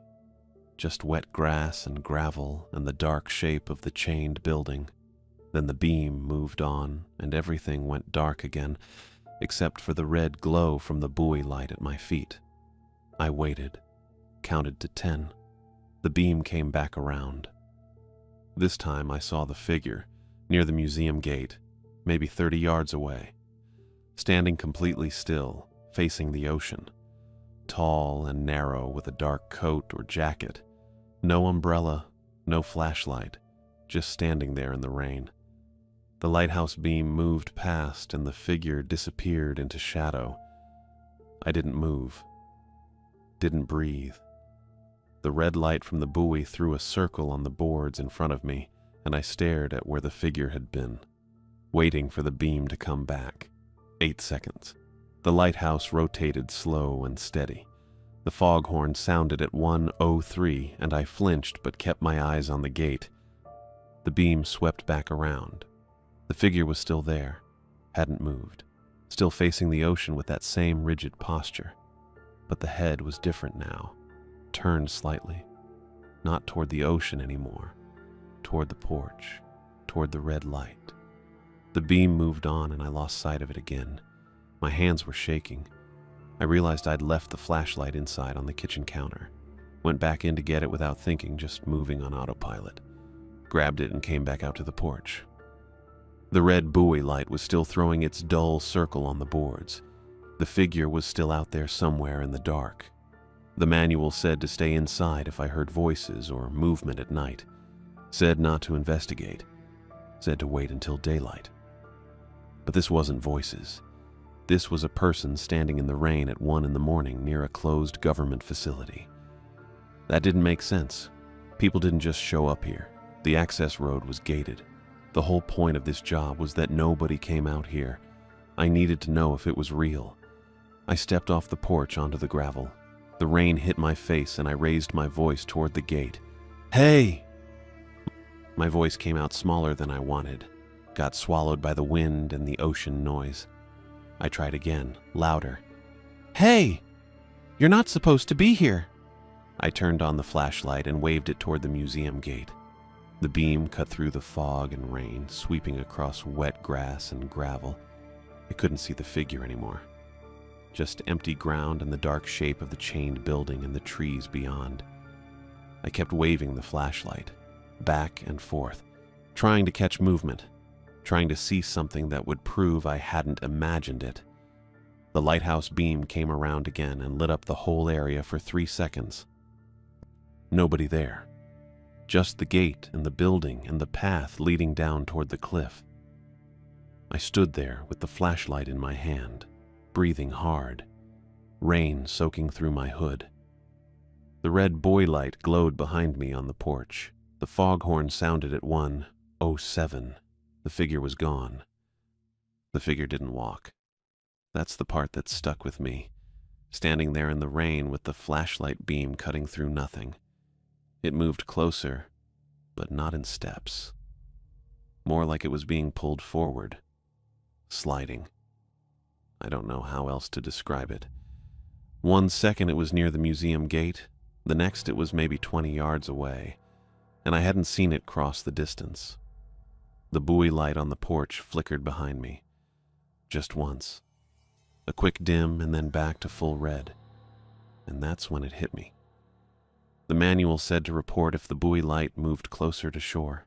Just wet grass and gravel and the dark shape of the chained building. Then the beam moved on, and everything went dark again, except for the red glow from the buoy light at my feet. I waited, counted to 10. The beam came back around. This time I saw the figure, near the museum gate, maybe 30 yards away. standing completely still, facing the ocean. Tall and narrow with a dark coat or jacket. No umbrella, no flashlight, just standing there in the rain. The lighthouse beam moved past and the figure disappeared into shadow. I didn't move, didn't breathe. The red light from the buoy threw a circle on the boards in front of me, and I stared at where the figure had been, waiting for the beam to come back. 8 seconds. The lighthouse rotated slow and steady. The foghorn sounded at 1:03, and I flinched but kept my eyes on the gate. The beam swept back around. The figure was still there, hadn't moved, still facing the ocean with that same rigid posture. But the head was different now, turned slightly, not toward the ocean anymore, toward the porch, toward the red light. The beam moved on and I lost sight of it again. My hands were shaking. I realized I'd left the flashlight inside on the kitchen counter. Went back in to get it without thinking, just moving on autopilot. Grabbed it and came back out to the porch. The red buoy light was still throwing its dull circle on the boards. The figure was still out there somewhere in the dark. The manual said to stay inside if I heard voices or movement at night. Said not to investigate. Said to wait until daylight. But this wasn't voices. This was a person standing in the rain at 1 a.m. near a closed government facility. That didn't make sense. People didn't just show up here. The access road was gated. The whole point of this job was that nobody came out here. I needed to know if it was real. I stepped off the porch onto the gravel. The rain hit my face and I raised my voice toward the gate. "Hey!" My voice came out smaller than I wanted, got swallowed by the wind and the ocean noise. I tried again, louder. "Hey! You're not supposed to be here." I turned on the flashlight and waved it toward the museum gate. The beam cut through the fog and rain, sweeping across wet grass and gravel. I couldn't see the figure anymore. Just empty ground and the dark shape of the chained building and the trees beyond. I kept waving the flashlight, back and forth, trying to catch movement, trying to see something that would prove I hadn't imagined it. The lighthouse beam came around again and lit up the whole area for 3 seconds. Nobody there. Just the gate and the building and the path leading down toward the cliff. I stood there with the flashlight in my hand, breathing hard, rain soaking through my hood. The red buoy light glowed behind me on the porch. The foghorn sounded at 1:07. The figure was gone. The figure didn't walk. That's the part that stuck with me, standing there in the rain with the flashlight beam cutting through nothing. It moved closer, but not in steps. More like it was being pulled forward, sliding. I don't know how else to describe it. 1 second it was near the museum gate, the next it was maybe 20 yards away, and I hadn't seen it cross the distance. The buoy light on the porch flickered behind me. Just once. A quick dim and then back to full red. And that's when it hit me. The manual said to report if the buoy light moved closer to shore.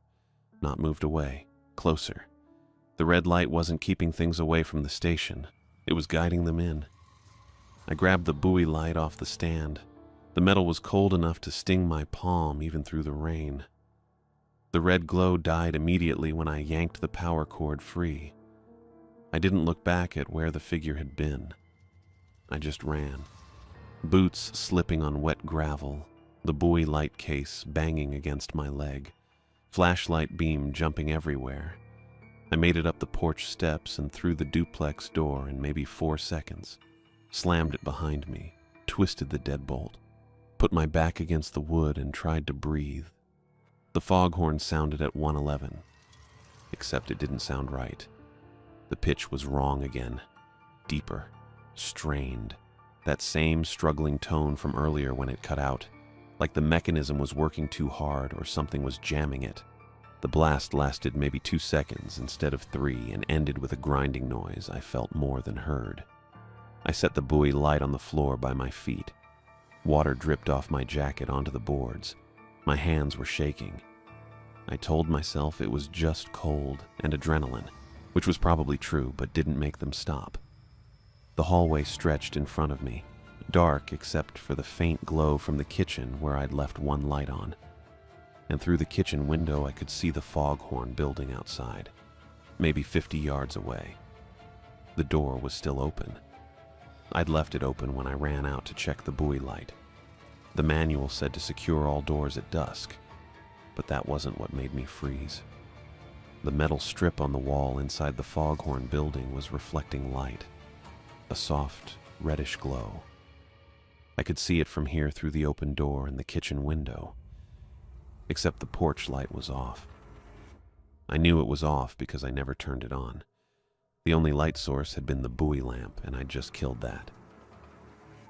Not moved away, closer. The red light wasn't keeping things away from the station. It was guiding them in. I grabbed the buoy light off the stand. The metal was cold enough to sting my palm even through the rain. The red glow died immediately when I yanked the power cord free. I didn't look back at where the figure had been. I just ran. Boots slipping on wet gravel, the buoy light case banging against my leg, flashlight beam jumping everywhere. I made it up the porch steps and through the duplex door in maybe 4 seconds, slammed it behind me, twisted the deadbolt, put my back against the wood and tried to breathe. The foghorn sounded at 1:11, except it didn't sound right. The pitch was wrong again, deeper, strained, that same struggling tone from earlier when it cut out, like the mechanism was working too hard or something was jamming it. The blast lasted maybe 2 seconds instead of 3 and ended with a grinding noise I felt more than heard. I set the buoy light on the floor by my feet. Water dripped off my jacket onto the boards. My hands were shaking. I told myself it was just cold and adrenaline, which was probably true but didn't make them stop. The hallway stretched in front of me, dark except for the faint glow from the kitchen where I'd left one light on. And through the kitchen window I could see the Foghorn building outside, maybe 50 yards away. The door was still open. I'd left it open when I ran out to check the buoy light. The manual said to secure all doors at dusk, but that wasn't what made me freeze. The metal strip on the wall inside the Foghorn building was reflecting light, a soft, reddish glow. I could see it from here through the open door and the kitchen window, except the porch light was off. I knew it was off because I never turned it on. The only light source had been the buoy lamp, and I'd just killed that.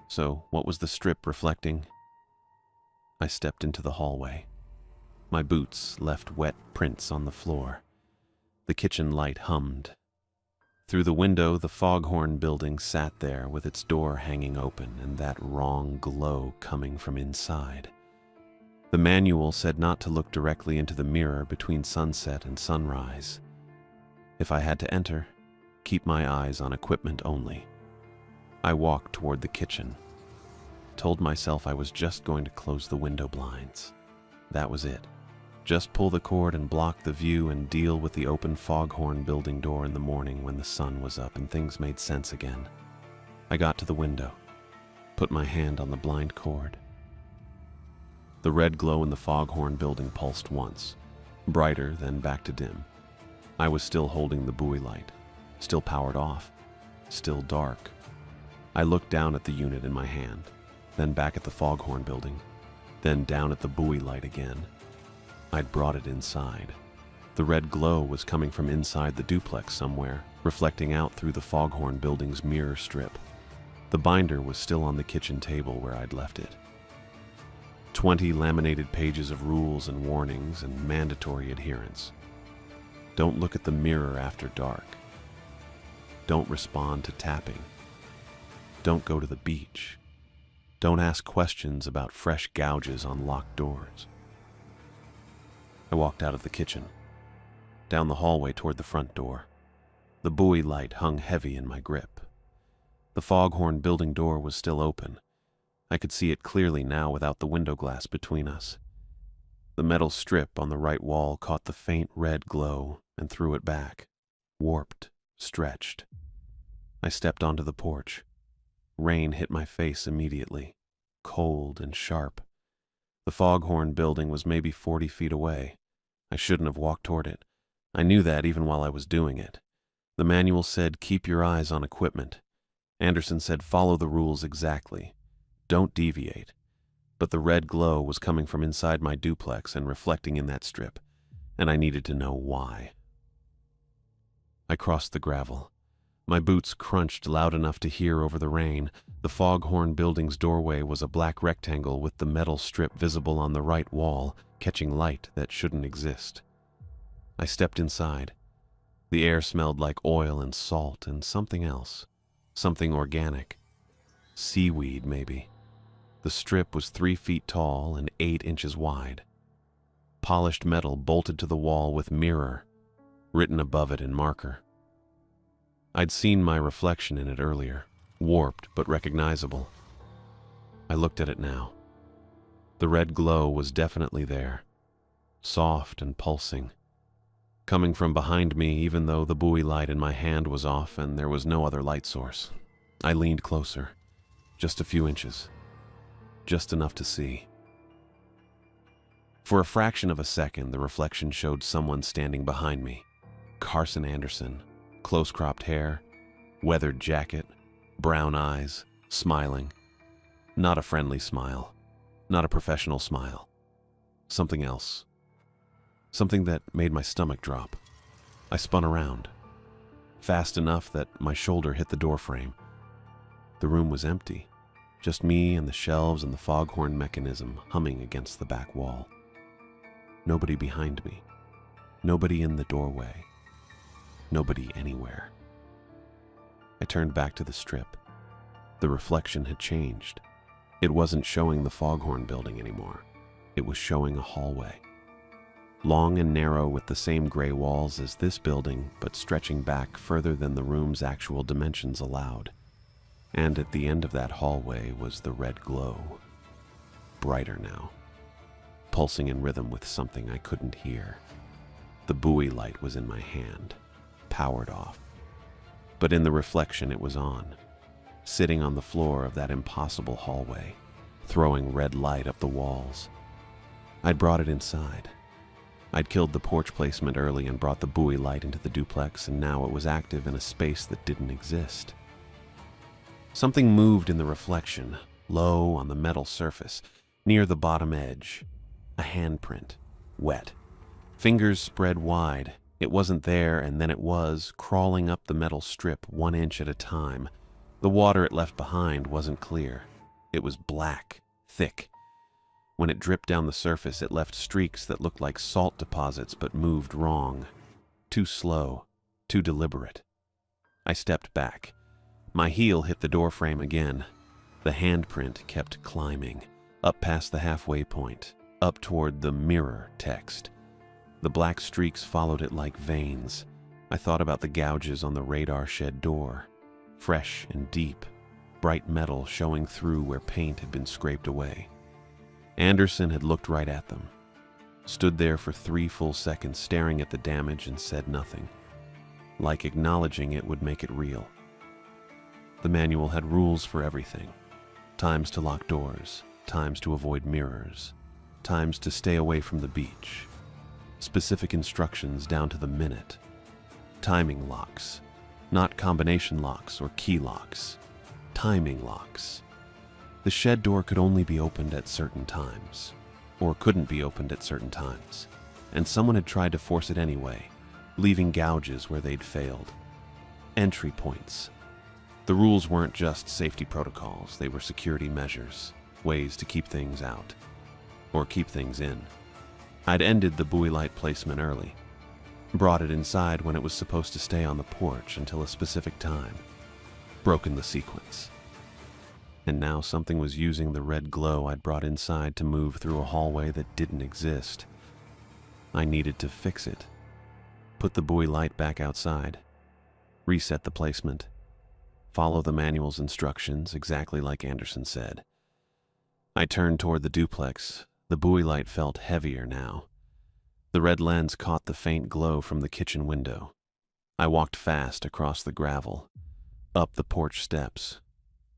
So, what was the strip reflecting? I stepped into the hallway. My boots left wet prints on the floor. The kitchen light hummed. Through the window, the Foghorn building sat there with its door hanging open and that wrong glow coming from inside. The manual said not to look directly into the mirror between sunset and sunrise. If I had to enter, keep my eyes on equipment only. I walked toward the kitchen, told myself I was just going to close the window blinds. That was it. Just pull the cord and block the view and deal with the open Foghorn building door in the morning when the sun was up and things made sense again. I got to the window, put my hand on the blind cord. The red glow in the Foghorn building pulsed once, brighter, then back to dim. I was still holding the buoy light, still powered off, still dark. I looked down at the unit in my hand, then back at the Foghorn building, then down at the buoy light again. I'd brought it inside. The red glow was coming from inside the duplex somewhere, reflecting out through the Foghorn building's mirror strip. The binder was still on the kitchen table where I'd left it. 20 laminated pages of rules and warnings and mandatory adherence. Don't look at the mirror after dark. Don't respond to tapping. Don't go to the beach. Don't ask questions about fresh gouges on locked doors. I walked out of the kitchen, down the hallway toward the front door. The buoy light hung heavy in my grip. The Foghorn building door was still open. I could see it clearly now without the window glass between us. The metal strip on the right wall caught the faint red glow and threw it back, warped, stretched. I stepped onto the porch. Rain hit my face immediately, cold and sharp. The Foghorn building was maybe 40 feet away. I shouldn't have walked toward it. I knew that even while I was doing it. The manual said, keep your eyes on equipment. Anderson said, follow the rules exactly. Don't deviate. But the red glow was coming from inside my duplex and reflecting in that strip, and I needed to know why. I crossed the gravel. My boots crunched loud enough to hear over the rain. The Foghorn building's doorway was a black rectangle with the metal strip visible on the right wall, catching light that shouldn't exist. I stepped inside. The air smelled like oil and salt and something else. Something organic. Seaweed, maybe. The strip was 3 feet tall and 8 inches wide. Polished metal bolted to the wall with mirror, written above it in marker. I'd seen my reflection in it earlier, warped but recognizable. I looked at it now. The red glow was definitely there, soft and pulsing, coming from behind me even though the buoy light in my hand was off and there was no other light source. I leaned closer, just a few inches, just enough to see. For a fraction of a second, the reflection showed someone standing behind me. Carson Anderson. Close-cropped hair, weathered jacket, brown eyes, smiling. Not a friendly smile, not a professional smile. Something else. Something that made my stomach drop. I spun around, fast enough that my shoulder hit the doorframe. The room was empty, just me and the shelves and the Foghorn mechanism humming against the back wall. Nobody behind me, nobody in the doorway. Nobody anywhere. I turned back to the strip. The reflection had changed. It wasn't showing the Foghorn building anymore. It was showing a hallway. Long and narrow with the same gray walls as this building, but stretching back further than the room's actual dimensions allowed. And at the end of that hallway was the red glow, brighter now, pulsing in rhythm with something I couldn't hear. The buoy light was in my hand, powered off. But in the reflection it was on, sitting on the floor of that impossible hallway, throwing red light up the walls. I'd brought it inside. I'd killed the porch placement early and brought the buoy light into the duplex, and now it was active in a space that didn't exist. Something moved in the reflection, low on the metal surface, near the bottom edge. A handprint, wet. Fingers spread wide. It wasn't there, and then it was, crawling up the metal strip 1 inch at a time. The water it left behind wasn't clear. It was black, thick. When it dripped down the surface, it left streaks that looked like salt deposits but moved wrong. Too slow, too deliberate. I stepped back. My heel hit the doorframe again. The handprint kept climbing, up past the halfway point, up toward the mirror text. The black streaks followed it like veins. I thought about the gouges on the radar shed door, fresh and deep, bright metal showing through where paint had been scraped away. Anderson had looked right at them, stood there for 3 full seconds staring at the damage and said nothing, like acknowledging it would make it real. The manual had rules for everything. Times to lock doors, times to avoid mirrors, times to stay away from the beach. Specific instructions down to the minute. Timing locks, not combination locks or key locks. Timing locks. The shed door could only be opened at certain times, or couldn't be opened at certain times, and someone had tried to force it anyway, leaving gouges where they'd failed. Entry points. The rules weren't just safety protocols, they were security measures, ways to keep things out, or keep things in. I'd ended the buoy light placement early, brought it inside when it was supposed to stay on the porch until a specific time, broken the sequence. And now something was using the red glow I'd brought inside to move through a hallway that didn't exist. I needed to fix it, put the buoy light back outside, reset the placement, follow the manual's instructions exactly like Anderson said. I turned toward the duplex. The buoy light felt heavier now. The red lens caught the faint glow from the kitchen window. I walked fast across the gravel, up the porch steps,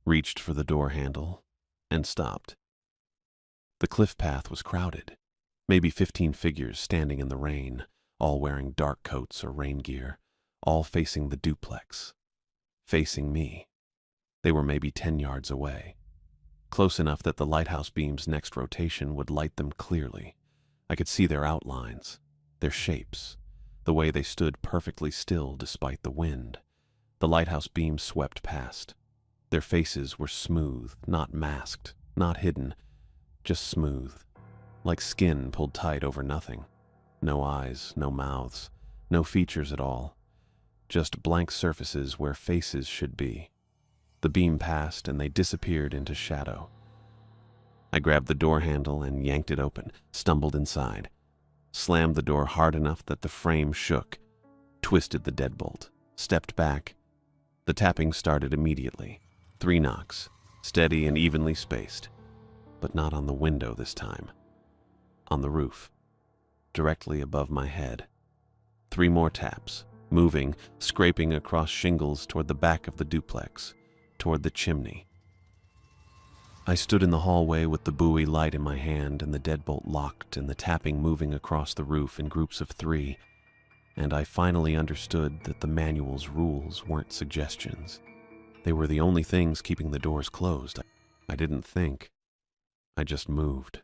reached for the door handle, and stopped. The cliff path was crowded, maybe 15 figures standing in the rain, all wearing dark coats or rain gear, all facing the duplex, facing me. They were maybe 10 yards away, close enough that the lighthouse beam's next rotation would light them clearly. I could see their outlines, their shapes, the way they stood perfectly still despite the wind. The lighthouse beam swept past. Their faces were smooth, not masked, not hidden, just smooth, like skin pulled tight over nothing. No eyes, no mouths, no features at all. Just blank surfaces where faces should be. The beam passed and they disappeared into shadow. I grabbed the door handle and yanked it open, stumbled inside, slammed the door hard enough that the frame shook, twisted the deadbolt, stepped back. The tapping started immediately. 3 knocks, steady and evenly spaced, but not on the window this time. On the roof, directly above my head. 3 more taps, moving, scraping across shingles toward the back of the duplex, toward the chimney. I stood in the hallway with the buoy light in my hand and the deadbolt locked and the tapping moving across the roof in groups of 3, and I finally understood that the manual's rules weren't suggestions. They were the only things keeping the doors closed. I didn't think. I just moved.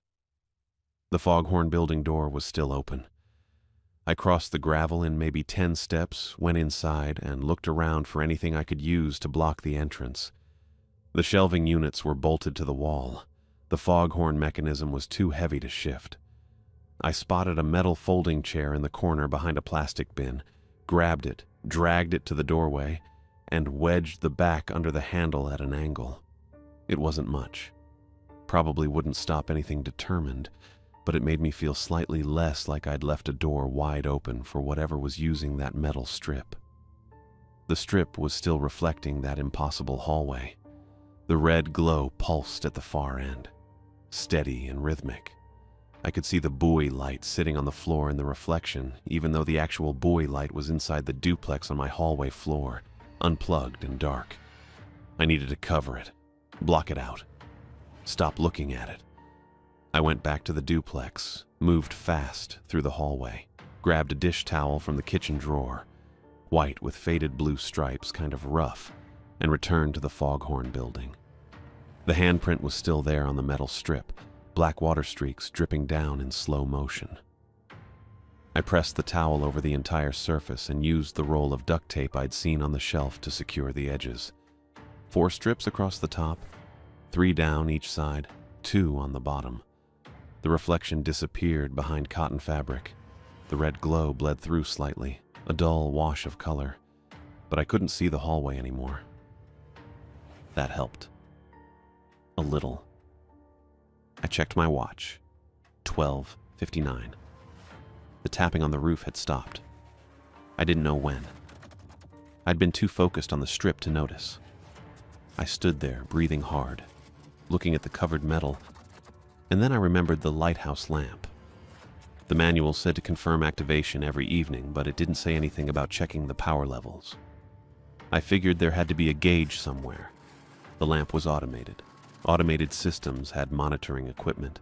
The Foghorn building door was still open. I crossed the gravel in maybe 10 steps, went inside, and looked around for anything I could use to block the entrance. The shelving units were bolted to the wall. The Foghorn mechanism was too heavy to shift. I spotted a metal folding chair in the corner behind a plastic bin, grabbed it, dragged it to the doorway, and wedged the back under the handle at an angle. It wasn't much. Probably wouldn't stop anything determined, but it made me feel slightly less like I'd left a door wide open for whatever was using that metal strip. The strip was still reflecting that impossible hallway. The red glow pulsed at the far end, steady and rhythmic. I could see the buoy light sitting on the floor in the reflection, even though the actual buoy light was inside the duplex on my hallway floor, unplugged and dark. I needed to cover it, block it out, stop looking at it. I went back to the duplex, moved fast through the hallway, grabbed a dish towel from the kitchen drawer, white with faded blue stripes, kind of rough, and returned to the Foghorn building. The handprint was still there on the metal strip, black water streaks dripping down in slow motion. I pressed the towel over the entire surface and used the roll of duct tape I'd seen on the shelf to secure the edges. 4 strips across the top, 3 down each side, 2 on the bottom. The reflection disappeared behind cotton fabric. The red glow bled through slightly, a dull wash of color, but I couldn't see the hallway anymore. That helped. A little. I checked my watch. 12:59. The tapping on the roof had stopped. I didn't know when. I'd been too focused on the strip to notice. I stood there, breathing hard, looking at the covered metal, and then I remembered the lighthouse lamp. The manual said to confirm activation every evening, but it didn't say anything about checking the power levels. I figured there had to be a gauge somewhere. The lamp was automated. Automated systems had monitoring equipment.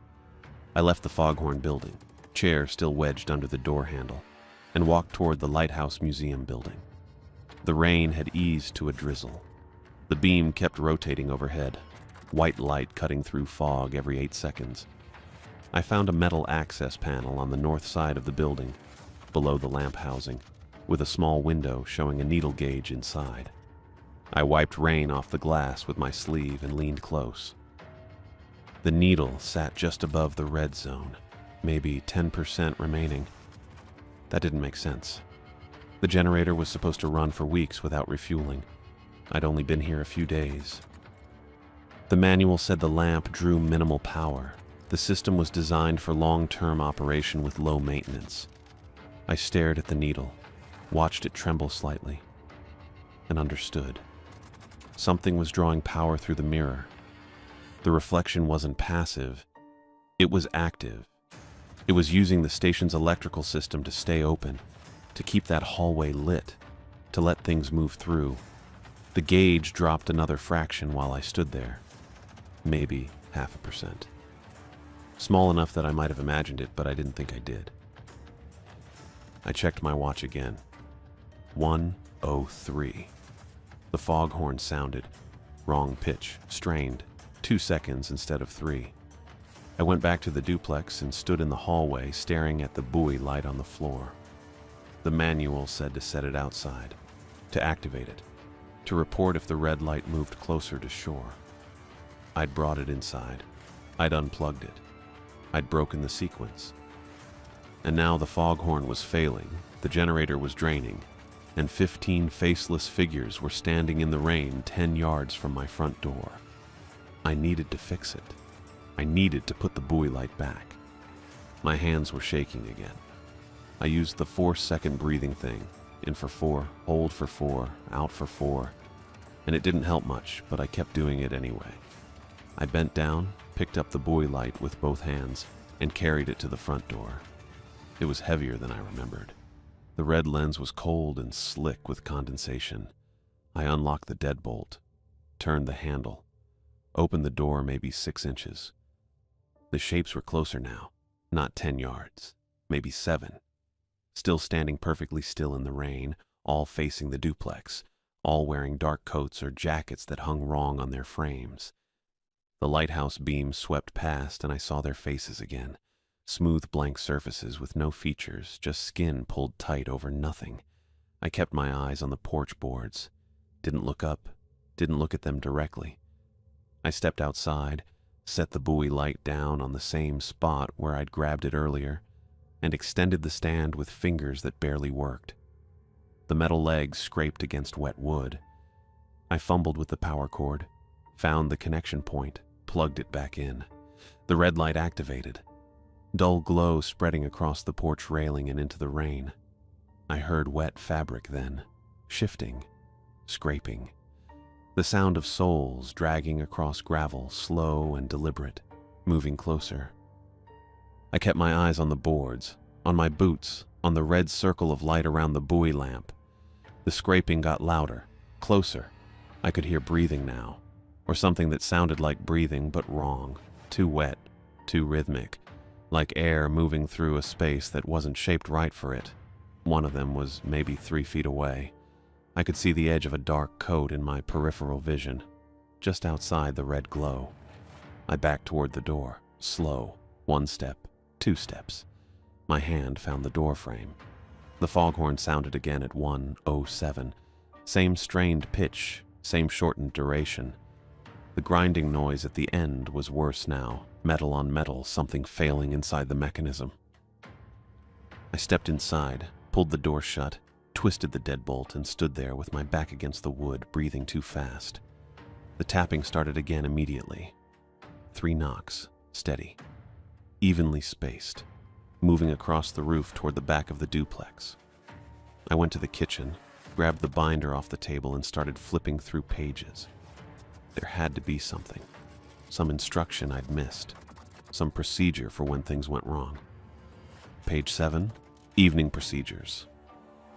I left the Foghorn building, chair still wedged under the door handle, and walked toward the Lighthouse Museum building. The rain had eased to a drizzle. The beam kept rotating overhead, white light cutting through fog every 8 seconds. I found a metal access panel on the north side of the building, below the lamp housing, with a small window showing a needle gauge inside. I wiped rain off the glass with my sleeve and leaned close. The needle sat just above the red zone, maybe 10% remaining. That didn't make sense. The generator was supposed to run for weeks without refueling. I'd only been here a few days. The manual said the lamp drew minimal power. The system was designed for long-term operation with low maintenance. I stared at the needle, watched it tremble slightly, and understood. Something was drawing power through the mirror. The reflection wasn't passive, it was active. It was using the station's electrical system to stay open, to keep that hallway lit, to let things move through. The gauge dropped another fraction while I stood there, maybe 0.5%. Small enough that I might have imagined it, but I didn't think I did. I checked my watch again. 1:03. The foghorn sounded. Wrong pitch, strained. 2 seconds instead of 3. I went back to the duplex and stood in the hallway staring at the buoy light on the floor. The manual said to set it outside, to activate it, to report if the red light moved closer to shore. I'd brought it inside. I'd unplugged it. I'd broken the sequence. And now the foghorn was failing, the generator was draining, and 15 faceless figures were standing in the rain 10 yards from my front door. I needed to fix it. I needed to put the buoy light back. My hands were shaking again. I used the 4-second breathing thing, in for 4, hold for 4, out for 4, and it didn't help much, but I kept doing it anyway. I bent down, picked up the buoy light with both hands, and carried it to the front door. It was heavier than I remembered. The red lens was cold and slick with condensation. I unlocked the deadbolt, turned the handle, opened the door maybe 6 inches. The shapes were closer now, not 10 yards, maybe 7. Still standing perfectly still in the rain, all facing the duplex, all wearing dark coats or jackets that hung wrong on their frames. The lighthouse beam swept past and I saw their faces again. Smooth blank surfaces with no features, just skin pulled tight over nothing. I kept my eyes on the porch boards. Didn't look up, didn't look at them directly. I stepped outside, set the buoy light down on the same spot where I'd grabbed it earlier, and extended the stand with fingers that barely worked. The metal legs scraped against wet wood. I fumbled with the power cord, found the connection point, plugged it back in. The red light activated. Dull glow spreading across the porch railing and into the rain. I heard wet fabric then, shifting, scraping. The sound of soles dragging across gravel, slow and deliberate, moving closer. I kept my eyes on the boards, on my boots, on the red circle of light around the buoy lamp. The scraping got louder, closer. I could hear breathing now, or something that sounded like breathing but wrong, too wet, too rhythmic, like air moving through a space that wasn't shaped right for it. One of them was maybe 3 feet away. I could see the edge of a dark coat in my peripheral vision, just outside the red glow. I backed toward the door, slow, 1 step, 2 steps. My hand found the door frame. The foghorn sounded again at 1:07. Same strained pitch, same shortened duration. The grinding noise at the end was worse now, metal on metal, something failing inside the mechanism. I stepped inside, pulled the door shut, twisted the deadbolt, and stood there with my back against the wood, breathing too fast. The tapping started again immediately. 3 knocks, steady, evenly spaced, moving across the roof toward the back of the duplex. I went to the kitchen, grabbed the binder off the table, and started flipping through pages. There had to be something, some instruction I'd missed, some procedure for when things went wrong. Page 7, evening procedures.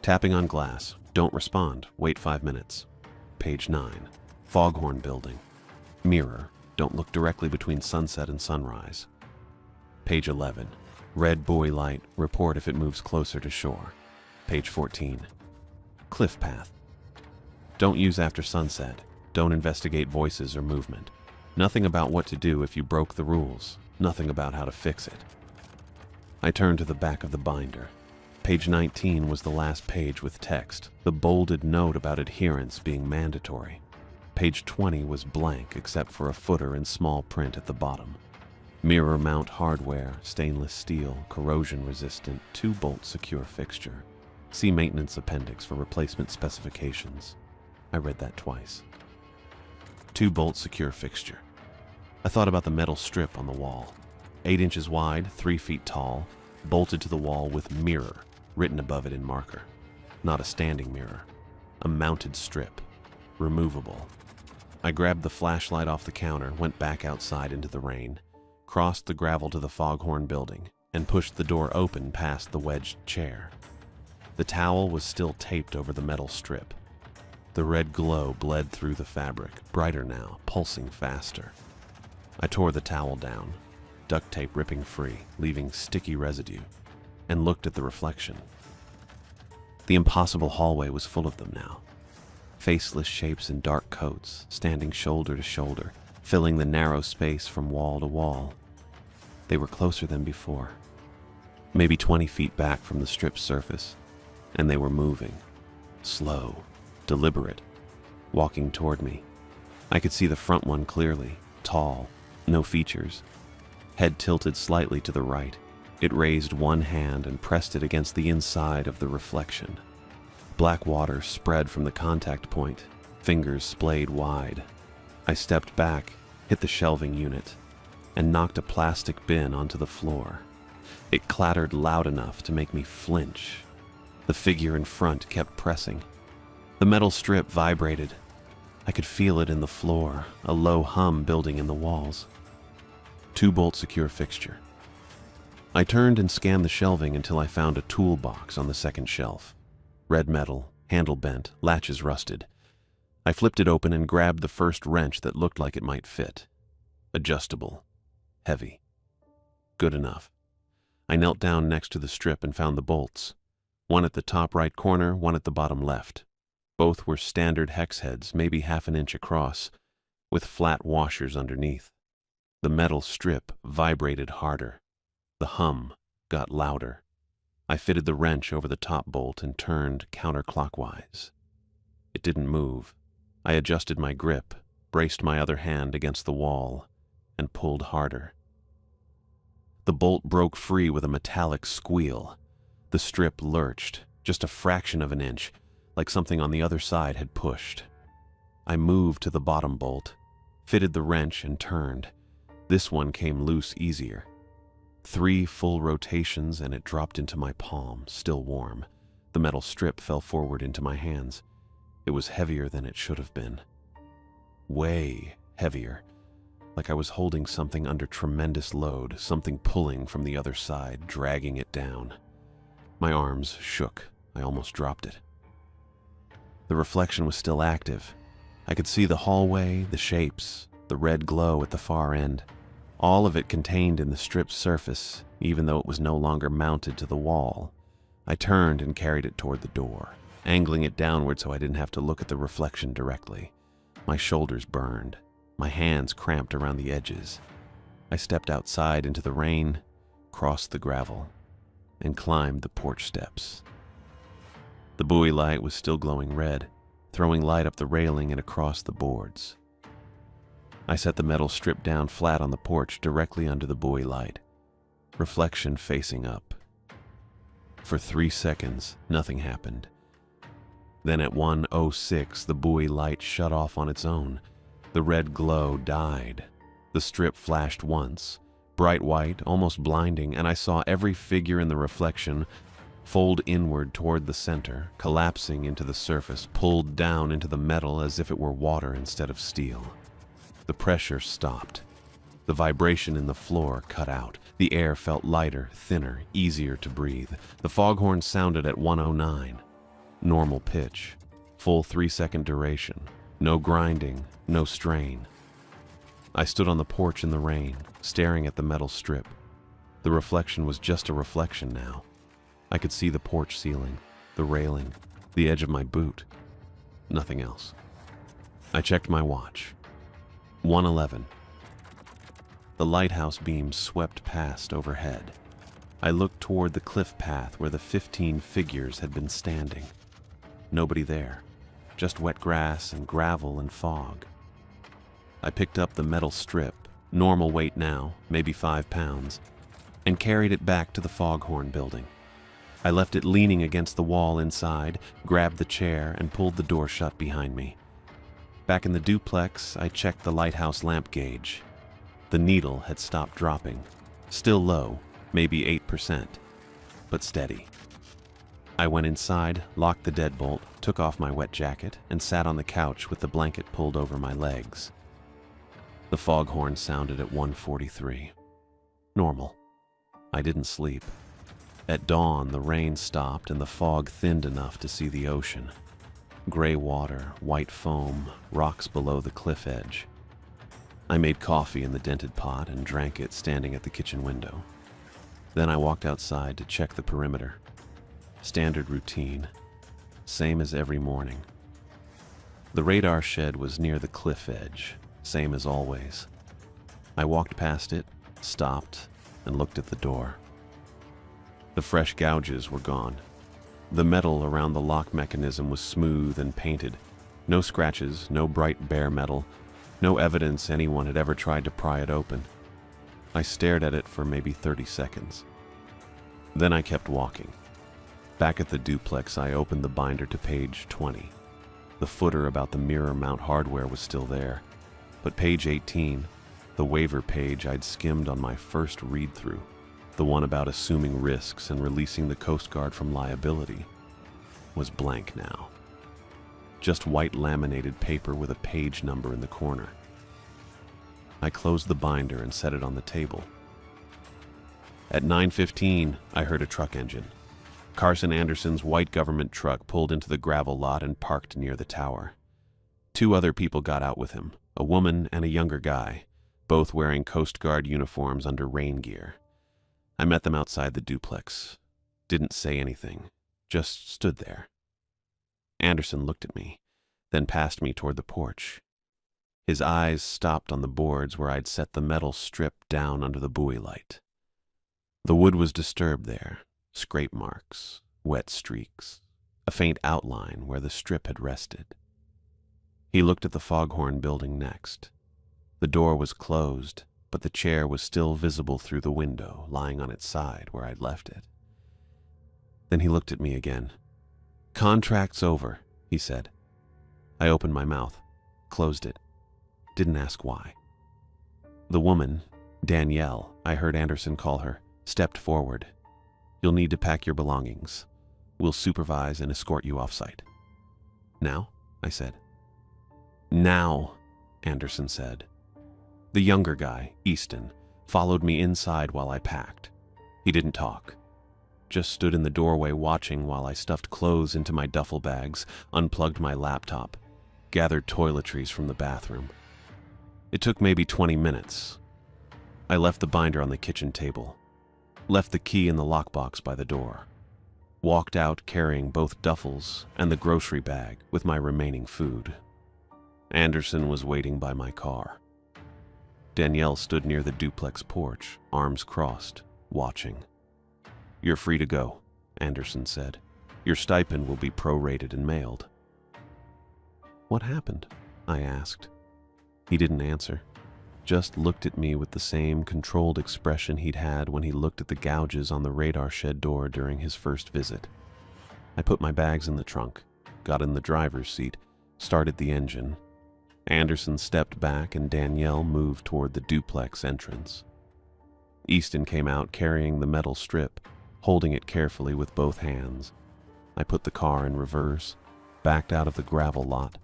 Tapping on glass, don't respond, wait 5 minutes. Page 9, foghorn building. Mirror, don't look directly between sunset and sunrise. Page 11, red buoy light, report if it moves closer to shore. Page 14, cliff path. Don't use after sunset. Don't investigate voices or movement. Nothing about what to do if you broke the rules. Nothing about how to fix it. I turned to the back of the binder. Page 19 was the last page with text, the bolded note about adherence being mandatory. Page 20 was blank except for a footer in small print at the bottom. Mirror mount hardware, stainless steel, corrosion resistant, 2-bolt secure fixture. See maintenance appendix for replacement specifications. I read that twice. 2-bolt secure fixture. I thought about the metal strip on the wall. 8 inches wide, 3 feet tall, bolted to the wall with mirror written above it in marker. Not a standing mirror. A mounted strip. Removable. I grabbed the flashlight off the counter, went back outside into the rain, crossed the gravel to the foghorn building, and pushed the door open past the wedged chair. The towel was still taped over the metal strip. The red glow bled through the fabric, brighter now, pulsing faster. I tore the towel down, duct tape ripping free, leaving sticky residue, and looked at the reflection. The impossible hallway was full of them now. Faceless shapes in dark coats, standing shoulder to shoulder, filling the narrow space from wall to wall. They were closer than before, maybe 20 feet back from the strip's surface, and they were moving, slow, deliberate, walking toward me. I could see the front one clearly, tall, no features, head tilted slightly to the right. It raised one hand and pressed it against the inside of the reflection. Black water spread from the contact point, fingers splayed wide. I stepped back, hit the shelving unit, and knocked a plastic bin onto the floor. It clattered loud enough to make me flinch. The figure in front kept pressing. The metal strip vibrated. I could feel it in the floor, a low hum building in the walls. 2-bolt secure fixture. I turned and scanned the shelving until I found a toolbox on the second shelf. Red metal, handle bent, latches rusted. I flipped it open and grabbed the first wrench that looked like it might fit. Adjustable. Heavy. Good enough. I knelt down next to the strip and found the bolts. One at the top right corner, one at the bottom left. Both were standard hex heads, maybe half an inch across, with flat washers underneath. The metal strip vibrated harder. The hum got louder. I fitted the wrench over the top bolt and turned counterclockwise. It didn't move. I adjusted my grip, braced my other hand against the wall, and pulled harder. The bolt broke free with a metallic squeal. The strip lurched, just a fraction of an inch, like something on the other side had pushed. I moved to the bottom bolt, fitted the wrench, and turned. This one came loose easier. 3 full rotations and it dropped into my palm, still warm. The metal strip fell forward into my hands. It was heavier than it should have been. way heavier, like I was holding something under tremendous load, something pulling from the other side, dragging it down. My arms shook. I almost dropped it. The reflection was still active. I could see the hallway, the shapes, the red glow at the far end, all of it contained in the stripped surface, even though it was no longer mounted to the wall. I turned and carried it toward the door, angling it downward so I didn't have to look at the reflection directly. My shoulders burned. My hands cramped around the edges. I stepped outside into the rain, crossed the gravel, and climbed the porch steps. The buoy light was still glowing red, throwing light up the railing and across the boards. I set the metal strip down flat on the porch directly under the buoy light, reflection facing up. For 3 seconds, nothing happened. Then at 1:06, the buoy light shut off on its own. The red glow died. The strip flashed once, bright white, almost blinding, and I saw every figure in the reflection fold inward toward the center, collapsing into the surface, pulled down into the metal as if it were water instead of steel. The pressure stopped. The vibration in the floor cut out. The air felt lighter, thinner, easier to breathe. The foghorn sounded at 1:09. Normal pitch. Full 3-second duration. No grinding, no strain. I stood on the porch in the rain, staring at the metal strip. The reflection was just a reflection now. I could see the porch ceiling, the railing, the edge of my boot. Nothing else. I checked my watch. 1:11. The lighthouse beams swept past overhead. I looked toward the cliff path where the 15 figures had been standing. Nobody there, just wet grass and gravel and fog. I picked up the metal strip, normal weight now, maybe 5 pounds, and carried it back to the Foghorn building. I left it leaning against the wall inside, grabbed the chair, and pulled the door shut behind me. Back in the duplex, I checked the lighthouse lamp gauge. The needle had stopped dropping. Still low, maybe 8%, but steady. I went inside, locked the deadbolt, took off my wet jacket, and sat on the couch with the blanket pulled over my legs. The foghorn sounded at 1:43. Normal. I didn't sleep. At dawn, the rain stopped and the fog thinned enough to see the ocean. Gray water, white foam, rocks below the cliff edge. I made coffee in the dented pot and drank it standing at the kitchen window. Then I walked outside to check the perimeter. Standard routine, same as every morning. The radar shed was near the cliff edge, same as always. I walked past it, stopped, and looked at the door. The fresh gouges were gone. The metal around the lock mechanism was smooth and painted. No scratches, no bright bare metal, no evidence anyone had ever tried to pry it open. I stared at it for maybe 30 seconds. Then I kept walking. Back at the duplex, I opened the binder to page 20. The footer about the mirror mount hardware was still there, but page 18, the waiver page I'd skimmed on my first read-through, the one about assuming risks and releasing the Coast Guard from liability, was blank now. Just white laminated paper with a page number in the corner. I closed the binder and set it on the table. At 9:15, I heard a truck engine. Carson Anderson's white government truck pulled into the gravel lot and parked near the tower. 2 other people got out with him, a woman and a younger guy, both wearing Coast Guard uniforms under rain gear. I met them outside the duplex. Didn't say anything, just stood there. Anderson looked at me, then passed me toward the porch. His eyes stopped on the boards where I'd set the metal strip down under the buoy light. The wood was disturbed there, scrape marks, wet streaks, a faint outline where the strip had rested. He looked at the Foghorn building next. The door was closed, but the chair was still visible through the window, lying on its side where I'd left it. Then he looked at me again. "Contract's over," he said. I opened my mouth, closed it, didn't ask why. The woman, Danielle, I heard Anderson call her, stepped forward. "You'll need to pack your belongings. We'll supervise and escort you off-site." "Now?" I said. "Now," Anderson said. The younger guy, Easton, followed me inside while I packed. He didn't talk, just stood in the doorway watching while I stuffed clothes into my duffel bags, unplugged my laptop, gathered toiletries from the bathroom. It took maybe 20 minutes. I left the binder on the kitchen table, left the key in the lockbox by the door, walked out carrying both duffels and the grocery bag with my remaining food. Anderson was waiting by my car. Danielle stood near the duplex porch, arms crossed, watching. You're free to go, Anderson said. Your stipend will be prorated and mailed. What happened? I asked. He didn't answer, just looked at me with the same controlled expression he'd had when he looked at the gouges on the radar shed door during his first visit. I put my bags in the trunk, got in the driver's seat, started the engine. Anderson stepped back and Danielle moved toward the duplex entrance. Easton came out carrying the metal strip, holding it carefully with both hands. I put the car in reverse, backed out of the gravel lot,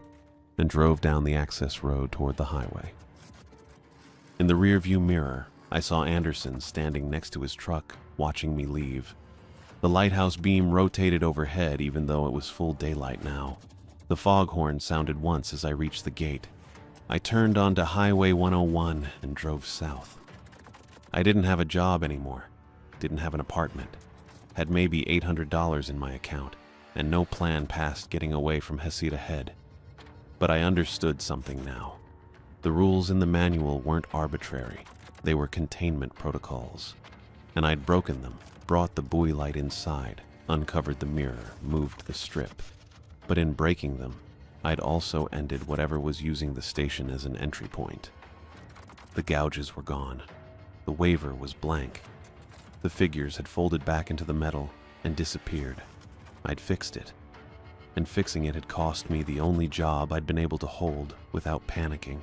and drove down the access road toward the highway. In the rearview mirror, I saw Anderson standing next to his truck, watching me leave. The lighthouse beam rotated overhead even though it was full daylight now. The foghorn sounded once as I reached the gate. I turned onto Highway 101 and drove south. I didn't have a job anymore, didn't have an apartment, had maybe $800 in my account, and no plan past getting away from Heceta Head. But I understood something now. The rules in the manual weren't arbitrary, they were containment protocols. And I'd broken them, brought the buoy light inside, uncovered the mirror, moved the strip. But in breaking them, I'd also ended whatever was using the station as an entry point. The gouges were gone. The waiver was blank. The figures had folded back into the metal and disappeared. I'd fixed it. And fixing it had cost me the only job I'd been able to hold without panicking.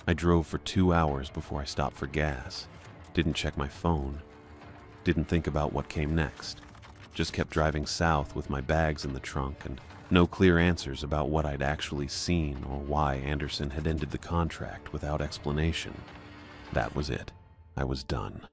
I drove for 2 hours before I stopped for gas. Didn't check my phone. Didn't think about what came next. Just kept driving south with my bags in the trunk and no clear answers about what I'd actually seen or why Anderson had ended the contract without explanation. That was it. I was done.